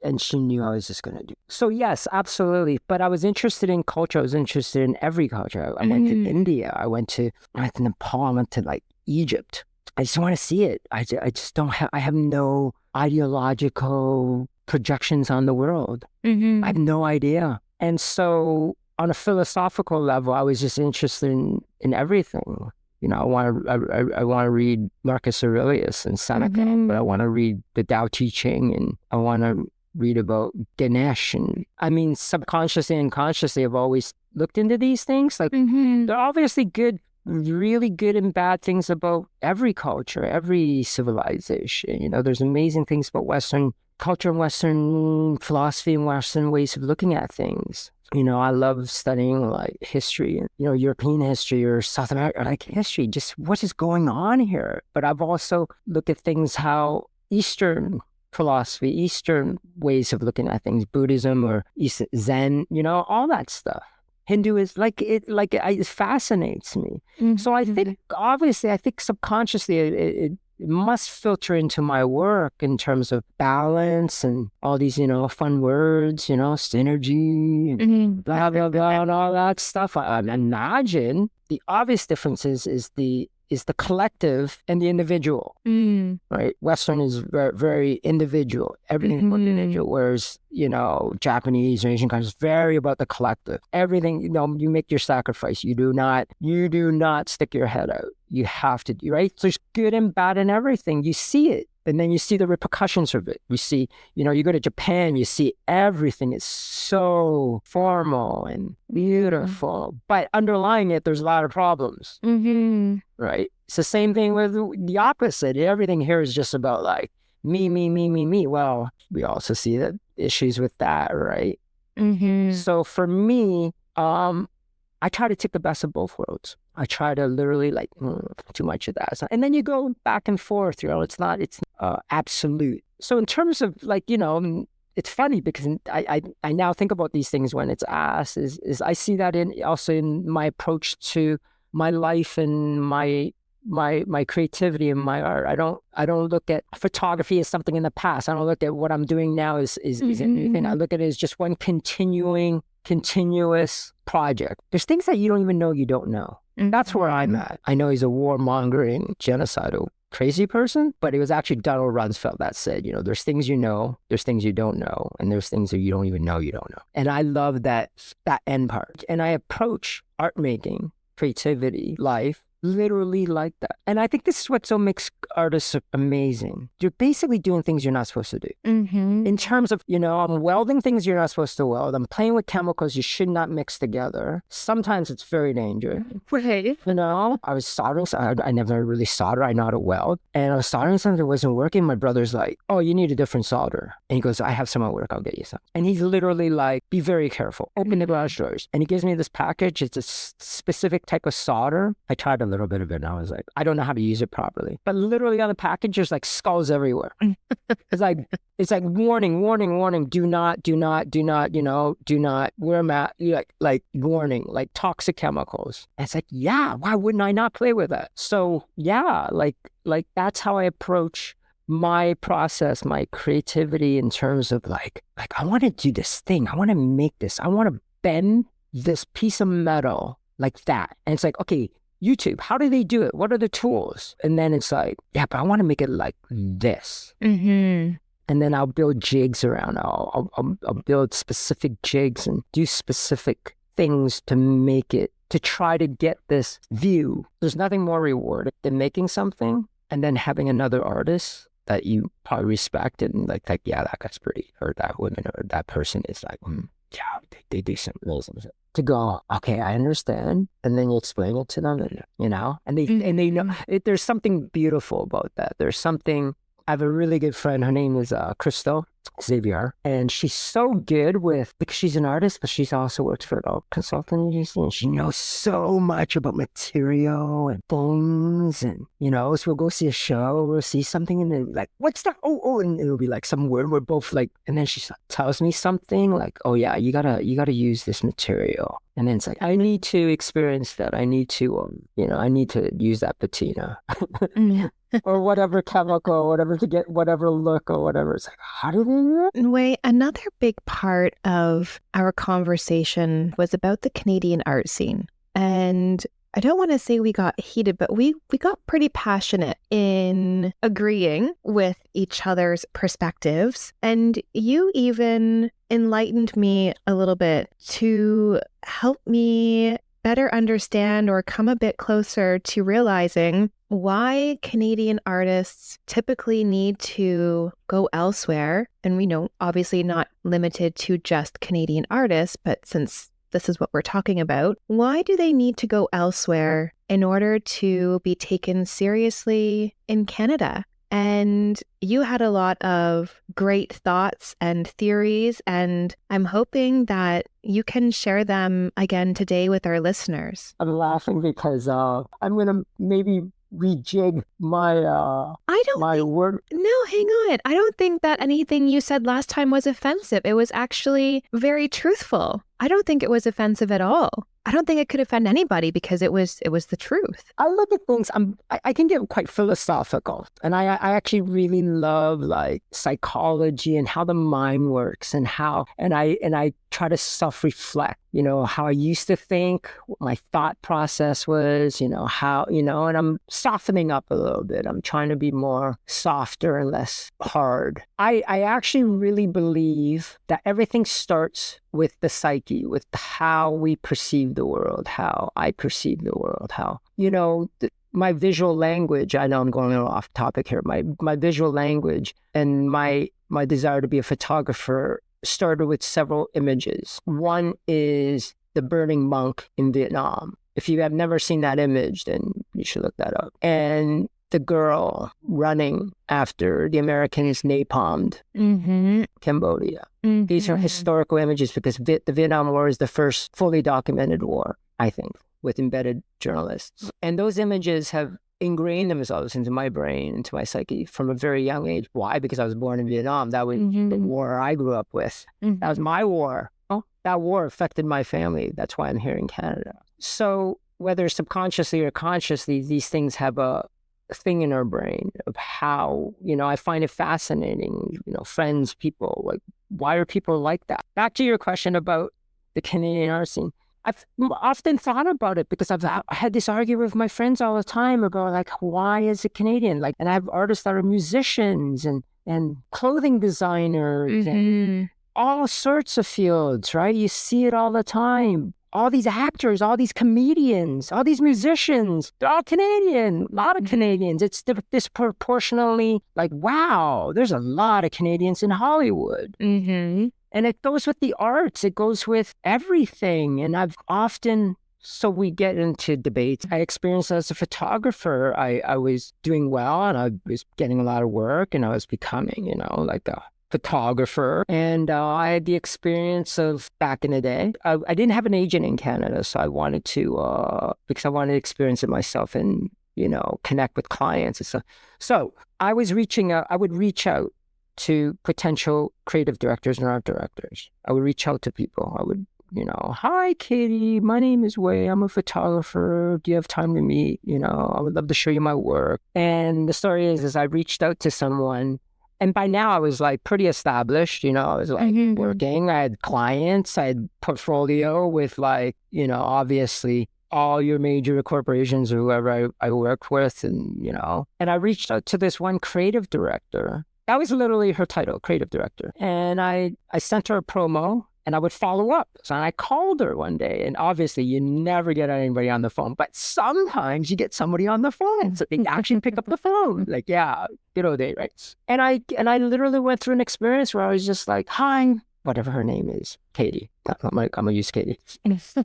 and she knew I was just going to do. So yes, absolutely. But I was interested in culture. I was interested in every culture. I went to India. I went to Nepal. I went to like Egypt. I just want to see it. I just don't have, I have no ideological projections on the world. I have no idea. And so on a philosophical level, I was just interested in everything. I want to read Marcus Aurelius and Seneca, but I want to read the Tao Te Ching, and I want to read about Ganesh. And subconsciously and consciously, I've always looked into these things. Like they're obviously good, really good and bad things about every culture, every civilization. There's amazing things about Western culture and Western philosophy and Western ways of looking at things. I love studying like history and, European history or South America, like history, just what is going on here. But I've also looked at things, how Eastern philosophy, Eastern ways of looking at things, Buddhism or Zen, all that stuff. Hindu is it fascinates me. So I think, obviously, subconsciously it must filter into my work in terms of balance and all these, fun words, synergy, and blah, blah, blah, and all that stuff. I imagine the obvious difference is the collective and the individual, right? Western is very, very individual, everything about individual, whereas, Japanese or Asian countries, very about the collective. Everything, you make your sacrifice. You do not stick your head out. You have to, right? So there's good and bad in everything. You see it. And then you see the repercussions of it. You see, you go to Japan, you see everything is so formal and beautiful. But underlying it, there's a lot of problems. Right? It's the same thing with the opposite. Everything here is just about like me, me, me, me, me. Well, we also see the issues with that, right? So for me, I try to take the best of both worlds. I try to literally too much of that. And then you go back and forth, it's absolute. So in terms of it's funny because I now think about these things when it's asked is I see that also in my approach to my life and my creativity and my art. I don't look at photography as something in the past. I don't look at what I'm doing now is anything. I look at it as just one continuous project. There's things that you don't even know you don't know. That's where I'm at. I know he's a warmongering, genocidal, crazy person, but it was actually Donald Rumsfeld that said, there's things you know, there's things you don't know, and there's things that you don't even know you don't know. And I love that end part. And I approach art making, creativity, life, literally like that. And I think this is what so makes artists amazing. You're basically doing things you're not supposed to do. In terms of, I'm welding things you're not supposed to weld. I'm playing with chemicals you should not mix together. Sometimes it's very dangerous. Right. I was soldering. I never really solder. I know how to weld. And I was soldering something that wasn't working. My brother's like, oh, you need a different solder. And he goes, I have some at work. I'll get you some. And he's literally like, be very careful. Open the garage doors. And he gives me this package. It's a specific type of solder. I tried a little bit of it and I was like, I don't know how to use it properly. But literally on the package, there's like skulls everywhere. It's like warning, do not, wear like warning, like toxic chemicals. And it's like, yeah, why wouldn't I not play with that? So yeah, like that's how I approach my process, my creativity in terms of like I want to do this thing. I want to make this. I want to bend this piece of metal like that. And it's like, okay, YouTube, how do they do it? What are the tools? And then it's like, yeah, but I want to make it like this. And then I'll build jigs around. I'll build specific jigs and do specific things to make it, to try to get this view. There's nothing more rewarding than making something and then having another artist that you probably respect and like yeah, that guy's pretty, or that woman or that person is like, yeah, they do some amazing shit. To go, okay, I understand, and then you explain it to them, and they know there's something beautiful about that. There's something. I have a really good friend. Her name is Crystal Xavier, and she's so good because she's an artist, but she's also works for a consulting agency, and she knows so much about material and things, and so we'll go see a show, we'll see something, and then like, what's that? Oh, and it'll be like some word. We're both like, and then she tells me something like, oh yeah, you gotta use this material, and then it's like, I need to experience that. I need to, I need to use that patina. Or whatever chemical, or whatever to get whatever look or whatever. It's like, how do they do it? Wei, another big part of our conversation was about the Canadian art scene. And I don't want to say we got heated, but we got pretty passionate in agreeing with each other's perspectives. And you even enlightened me a little bit to help me better understand or come a bit closer to realizing why Canadian artists typically need to go elsewhere. And we know, obviously not limited to just Canadian artists, but since this is what we're talking about, why do they need to go elsewhere in order to be taken seriously in Canada? And you had a lot of great thoughts and theories, and I'm hoping that you can share them again today with our listeners. I'm laughing because I'm going to maybe rejig my word. No, hang on. I don't think that anything you said last time was offensive. It was actually very truthful. I don't think it was offensive at all. I don't think it could offend anybody because it was the truth. I look at things, I can get quite philosophical, and I actually really love like psychology and how the mind works and I try to self-reflect, how I used to think, what my thought process was, how, and I'm softening up a little bit. I'm trying to be more softer and less hard. I actually really believe that everything starts with the psyche, with how we perceive the world, how I perceive the world, how, my visual language, I know I'm going off topic here, my visual language and my desire to be a photographer started with several images. One is the burning monk in Vietnam. If you have never seen that image, then you should look that up. And the girl running after the Americans napalmed Cambodia. These are historical images because the Vietnam War is the first fully documented war, I think, with embedded journalists. And those images have ingrained themselves into my brain, into my psyche from a very young age. Why? Because I was born in Vietnam. That was the war I grew up with. That was my war. Oh, that war affected my family. That's why I'm here in Canada. So whether subconsciously or consciously, these things have a thing in our brain of how, I find it fascinating, friends, people, like, why are people like that? Back to your question about the Canadian art scene. I've often thought about it because I had this argument with my friends all the time about like, why is it Canadian? Like, and I have artists that are musicians and clothing designers and all sorts of fields, right? You see it all the time. All these actors, all these comedians, all these musicians, they're all Canadian, a lot of Canadians. It's disproportionately like, wow, there's a lot of Canadians in Hollywood. And it goes with the arts. It goes with everything. And I've often, so we get into debates. I experienced as a photographer, I was doing well and I was getting a lot of work and I was becoming, like a photographer. And I had the experience of back in the day. I didn't have an agent in Canada, so I wanted to, because I wanted to experience it myself and, connect with clients and stuff. So I would reach out to potential creative directors and art directors. I would reach out to people. I would, hi, Katie, my name is Wei. I'm a photographer. Do you have time to meet? I would love to show you my work. And the story is I reached out to someone. And by now I was like pretty established, I was like working. I had clients, I had portfolio with like, obviously all your major corporations or whoever I worked with and I reached out to this one creative director. That was literally her title, creative director. And I sent her a promo and I would follow up. So I called her one day and obviously you never get anybody on the phone, but sometimes you get somebody on the phone. So they actually pick up the phone. Like, yeah, good old day, right? And I literally went through an experience where I was just like, hi, whatever her name is, Katie. I'm gonna use Katie.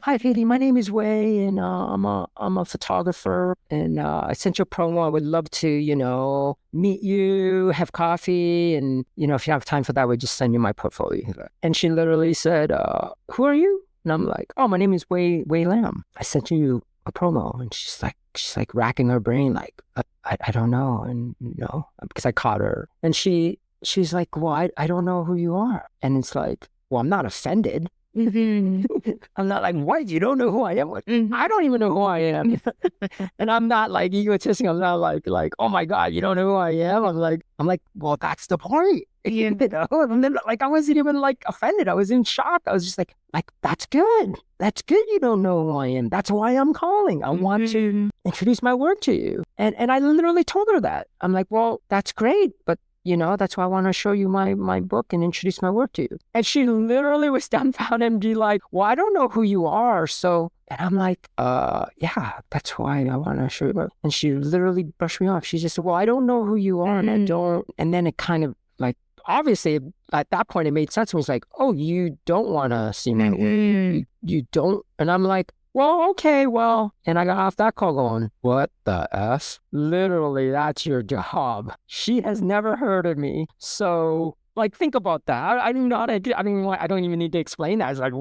Hi, Katie. My name is Wei, and I'm a photographer. And I sent you a promo. I would love to, meet you, have coffee, and if you have time for that, I would just send you my portfolio. And she literally said, "Who are you?" And I'm like, "Oh, my name is Huy Lam. I sent you a promo." And she's like racking her brain, like, I don't know, and because I caught her, and she's like, well, I don't know who you are. And it's like, well, I'm not offended. I'm not like, what? You don't know who I am? I don't even know who I am. And I'm not like egotistic. I'm not like, oh my God, you don't know who I am. I'm like, well, that's the point. And then like, I wasn't even like offended. I was in shock. I was just like, that's good. That's good. You don't know who I am. That's why I'm calling. I want to introduce my work to you. And I literally told her that. I'm like, well, that's great. But that's why I want to show you my book and introduce my work to you. And she literally was dumbfounded and be like, well, I don't know who you are. So, and I'm like, yeah, that's why I want to show you. And she literally brushed me off. She just said, well, I don't know who you are. And I don't. And then it kind of like, obviously at that point it made sense to me. It's like, oh, you don't want to see my work. You don't. And I'm like, well, okay, well, and I got off that call going, what the F? Literally, that's your job. She has never heard of me. So, like, think about that. I don't even need to explain that. It's like,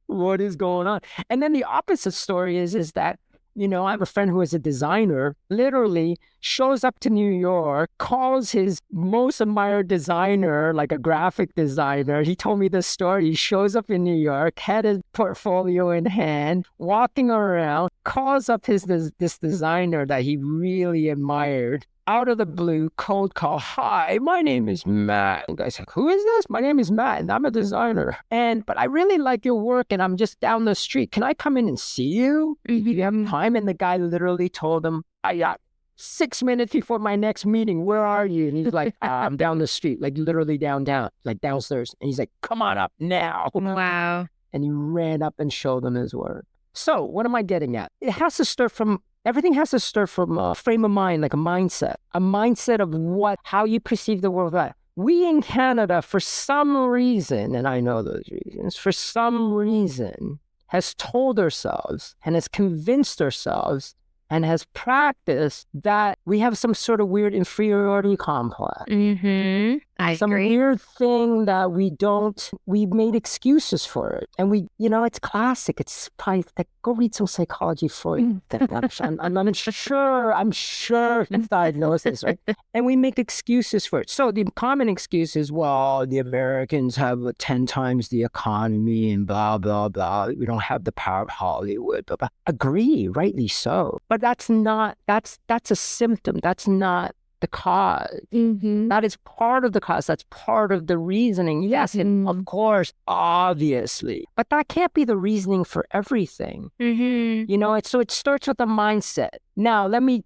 what is going on? And then the opposite story is that, I have a friend who is a designer, literally shows up to New York, calls his most admired designer, like a graphic designer. He told me this story. He shows up in New York, had his portfolio in hand, walking around, calls up this designer that he really admired. Out of the blue, cold call. Hi, my name is Matt. And the guy's like, who is this? My name is Matt and I'm a designer. But I really like your work and I'm just down the street. Can I come in and see you if you have time? And the guy literally told him, I got 6 minutes before my next meeting. Where are you? And he's like, I'm down the street, like literally downtown, like downstairs. And he's like, come on up now. Wow. And he ran up and showed him his work. So what am I getting at? Everything has to start from a frame of mind, like a mindset of how you perceive the world. We in Canada, for some reason, and I know those reasons, for some reason, has told ourselves and has convinced ourselves and has practiced that we have some sort of weird inferiority complex. I some agree. weird thing that we've made excuses for it. And it's classic. It's probably like, go read some psychology Freud. I'm sure he's diagnosed this, right? And we make excuses for it. So the common excuse is, well, the Americans have 10 times the economy and blah, blah, blah. We don't have the power of Hollywood, blah, blah. Agree, rightly so. But that's a symptom. That's not the cause. That is part of the cause. That's part of the reasoning. Yes, and of course, obviously, but that can't be the reasoning for everything. You know, so it starts with a mindset. Now, let me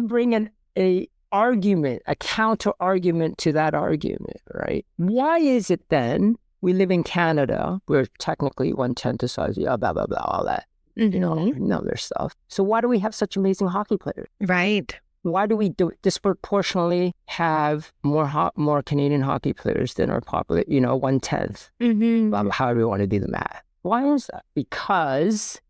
bring in a argument, a counter argument to that argument, right? Why is it then we live in Canada, we're technically 1/10 the size, blah, blah, blah, all that, you know, other stuff. So why do we have such amazing hockey players? Right. Why do we disproportionately have more Canadian hockey players than our population, you know, 1/10? However you want to do the math. Why is that? Because,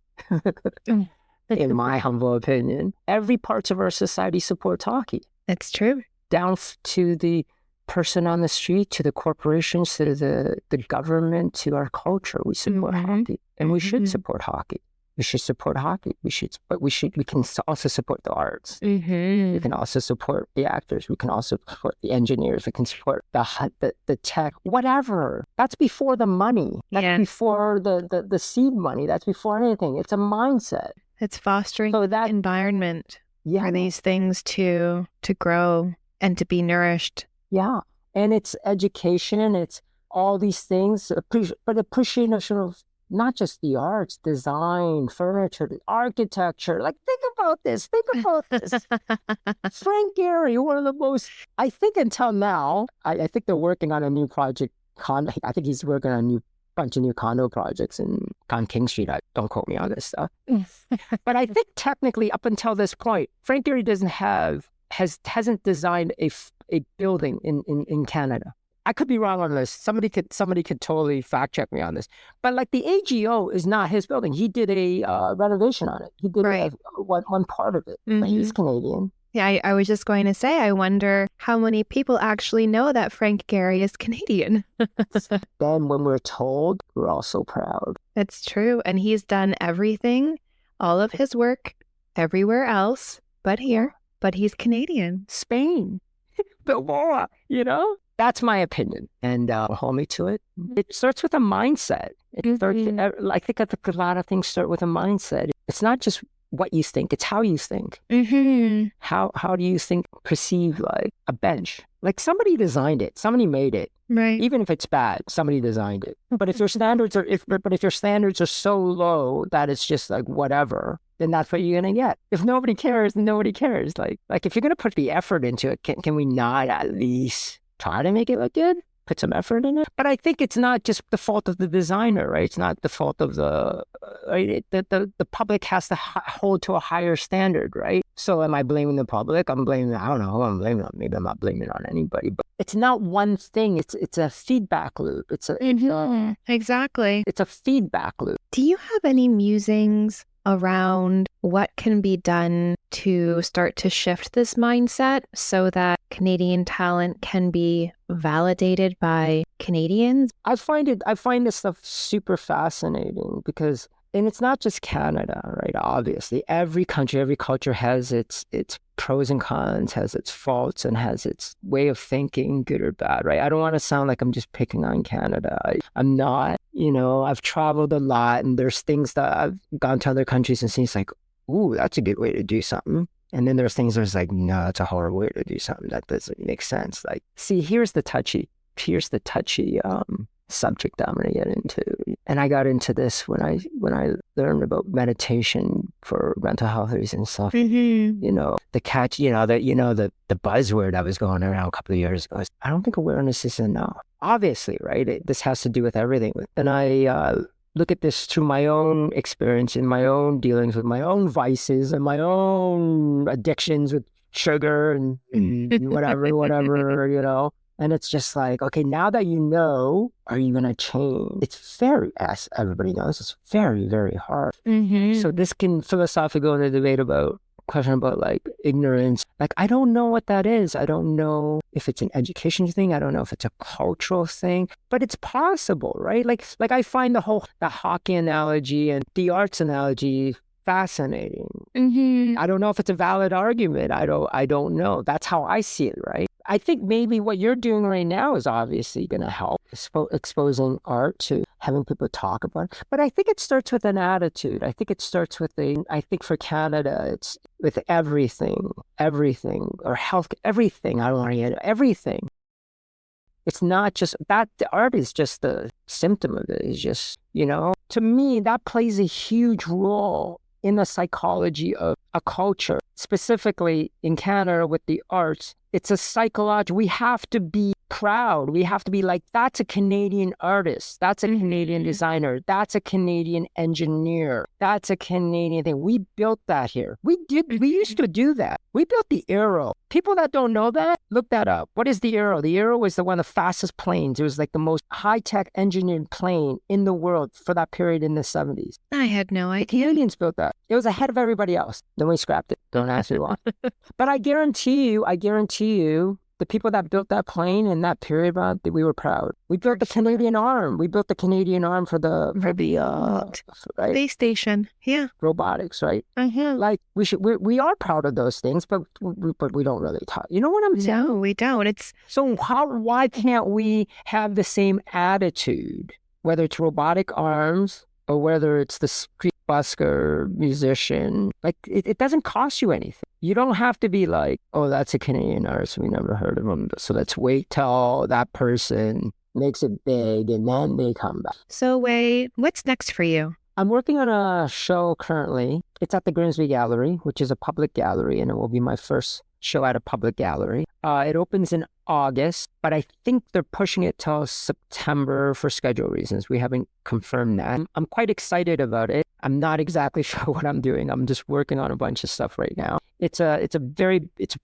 in my humble opinion, every part of our society supports hockey. It's true. Down to the person on the street, to the corporations, to the government, to our culture, we support hockey, and we should support hockey. We should support hockey. We can also support the arts. We can also support the actors. We can also support the engineers. We can support the tech, whatever. That's before the money. That's before the seed money. That's before anything. It's a mindset. It's fostering that environment for these things to grow and to be nourished. Yeah. And it's education. It's all these things, but appreciation of not just the arts, design, furniture, the architecture. Like, think about this. Frank Gehry, one of the most, I think until now, I think they're working on a new project. I think he's working on a bunch of new condo projects on King Street. Don't quote me on this stuff. But I think technically up until this point, Frank Gehry hasn't designed a building in Canada. I could be wrong on this. Somebody could totally fact check me on this. But like the AGO is not his building. He did a renovation on it. He did one part of it. But he's Canadian. Yeah, I was just going to say, I wonder how many people actually know that Frank Gehry is Canadian. Then when we're told, we're all so proud. It's true. And he's done everything, all of his work, everywhere else but here. But he's Canadian. Spain. Bilbao, you know? That's my opinion. And hold me to it. It starts with a mindset. I think a lot of things start with a mindset. It's not just what you think, it's how you think. How do you think, perceive like a bench? Like somebody designed it, somebody made it. Right. Even if it's bad, somebody designed it. But if your standards are so low that it's just like whatever, then that's what you're gonna get. If nobody cares, then nobody cares. Like if you're gonna put the effort into it, can we not at least try to make it look good? Put some effort in it. But I think it's not just the fault of the designer, right? It's not the fault of the public has to hold to a higher standard, right? So am I blaming the public? I don't know who I'm blaming on. Maybe I'm not blaming it on anybody, but it's not one thing. It's a feedback loop. Exactly. It's a feedback loop. Do you have any musings around what can be done to start to shift this mindset so that Canadian talent can be validated by Canadians? I find this stuff super fascinating because, and it's not just Canada, right? Obviously, every country, every culture has its pros and cons, has its faults, and has its way of thinking, good or bad, right? I don't want to sound like I'm just picking on Canada. I'm not. You know, I've traveled a lot, and there's things that I've gone to other countries and seen. It's like, ooh, that's a good way to do something. And then there's things that's like, no, that's a horrible way to do something. That doesn't make sense. Like, see, here's the touchy subject I'm going to get into. And I got into this when I learned about meditation for mental health reasons and stuff. You know, the buzzword that was going around a couple of years ago is, I don't think awareness is enough. Obviously, right? This has to do with everything. And I look at this through my own experience and my own dealings with my own vices and my own addictions with sugar and whatever, you know. And it's just like, okay, now that you know, are you going to change? It's very, as everybody knows, it's very, very hard. So this can philosophically go into a debate about question about like ignorance. Like, I don't know what that is. I don't know if it's an education thing. I don't know if it's a cultural thing, but it's possible, right? Like I find the hockey analogy and the arts analogy fascinating. Mm-hmm. I don't know if it's a valid argument. I don't know. That's how I see it, right? I think maybe what you're doing right now is obviously going to help exposing art to having people talk about it. But I think it starts with an attitude. I think it starts with I think for Canada, it's with everything, or health, everything. I don't want to get everything. It's not just that. The art is just the symptom of it. It's just, to me, that plays a huge role in the psychology of a culture, specifically in Canada with the arts. It's a psychological, we have to be proud. We have to be like, that's a Canadian artist. That's a Canadian designer. That's a Canadian engineer. That's a Canadian thing. We built that here. We used to do that. We built the Aero. People that don't know that, look that up. What is the Aero? The Aero was one of the fastest planes. It was like the most high-tech engineered plane in the world for that period in the 70s. I had no idea. The Canadians built that. It was ahead of everybody else. Then we scrapped it. Don't ask me why. But I guarantee you, the people that built that plane in that period, we were proud. We built the Canadian arm. We built the Canadian arm for the right? Space station. Yeah. Robotics, right? Uh-huh. Like we are proud of those things, but we don't really talk. You know what I'm saying? No, we don't. So why can't we have the same attitude, whether it's robotic arms or whether it's the street busker, musician? Like it doesn't cost you anything. You don't have to be like, oh, that's a Canadian artist. We never heard of him. So let's wait till that person makes it big and then they come back. So wait, what's next for you? I'm working on a show currently. It's at the Grimsby Gallery, which is a public gallery, and it will be my first show at a public gallery. It opens in August, but I think they're pushing it till September for schedule reasons. We haven't confirmed that. I'm quite excited about it. I'm not exactly sure what I'm doing. I'm just working on a bunch of stuff right now. It's a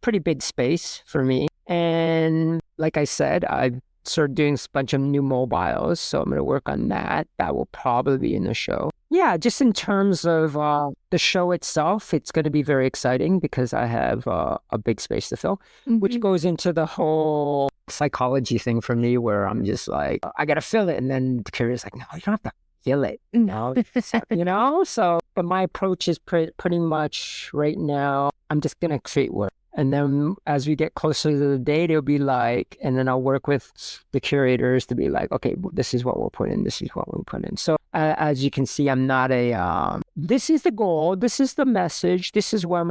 pretty big space for me. And like I said, I've started doing a bunch of new mobiles, so I'm going to work on that. That will probably be in the show. Yeah, just in terms of the show itself, it's going to be very exciting because I have a big space to fill, which goes into the whole psychology thing for me where I'm just like, I got to fill it. And then the curator's like, no, you don't have to fill it. So, but my approach is pretty much right now, I'm just going to create work. And then as we get closer to the date, it'll be like, and then I'll work with the curators to be like, okay, this is what we'll put in. This is what we'll put in. So as you can see, I'm not this is the goal. This is the message. This is where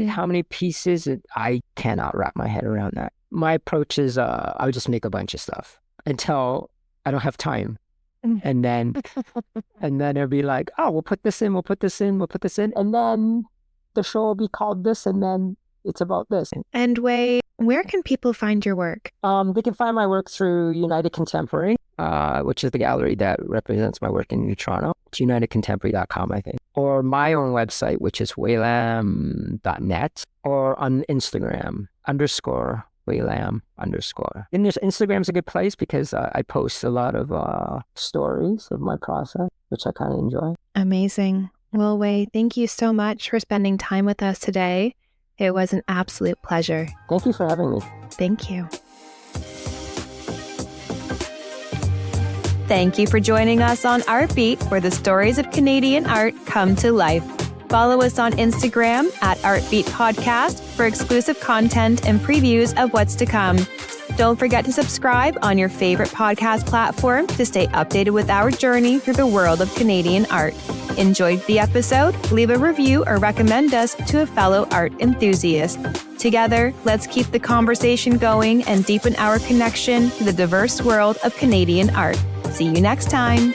how many pieces. I cannot wrap my head around that. My approach is I'll just make a bunch of stuff until I don't have time. And then it'll be like, oh, we'll put this in, we'll put this in, we'll put this in. And then the show will be called this, and then it's about this. And where can people find your work? They can find my work through United Contemporary, which is the gallery that represents my work in New Toronto. It's unitedcontemporary.com, I think. Or my own website, which is huylam.net, or on Instagram, _Huy Lam_. And Instagram's a good place because I post a lot of stories of my process, which I kind of enjoy. Amazing. Well, Huy, thank you so much for spending time with us today. It was an absolute pleasure. Thank you for having me. Thank you. Thank you for joining us on ArtBeat, where the stories of Canadian art come to life. Follow us on Instagram at ArtBeat Podcast for exclusive content and previews of what's to come. Don't forget to subscribe on your favorite podcast platform to stay updated with our journey through the world of Canadian art. Enjoyed the episode? Leave a review or recommend us to a fellow art enthusiast. Together, let's keep the conversation going and deepen our connection to the diverse world of Canadian art. See you next time.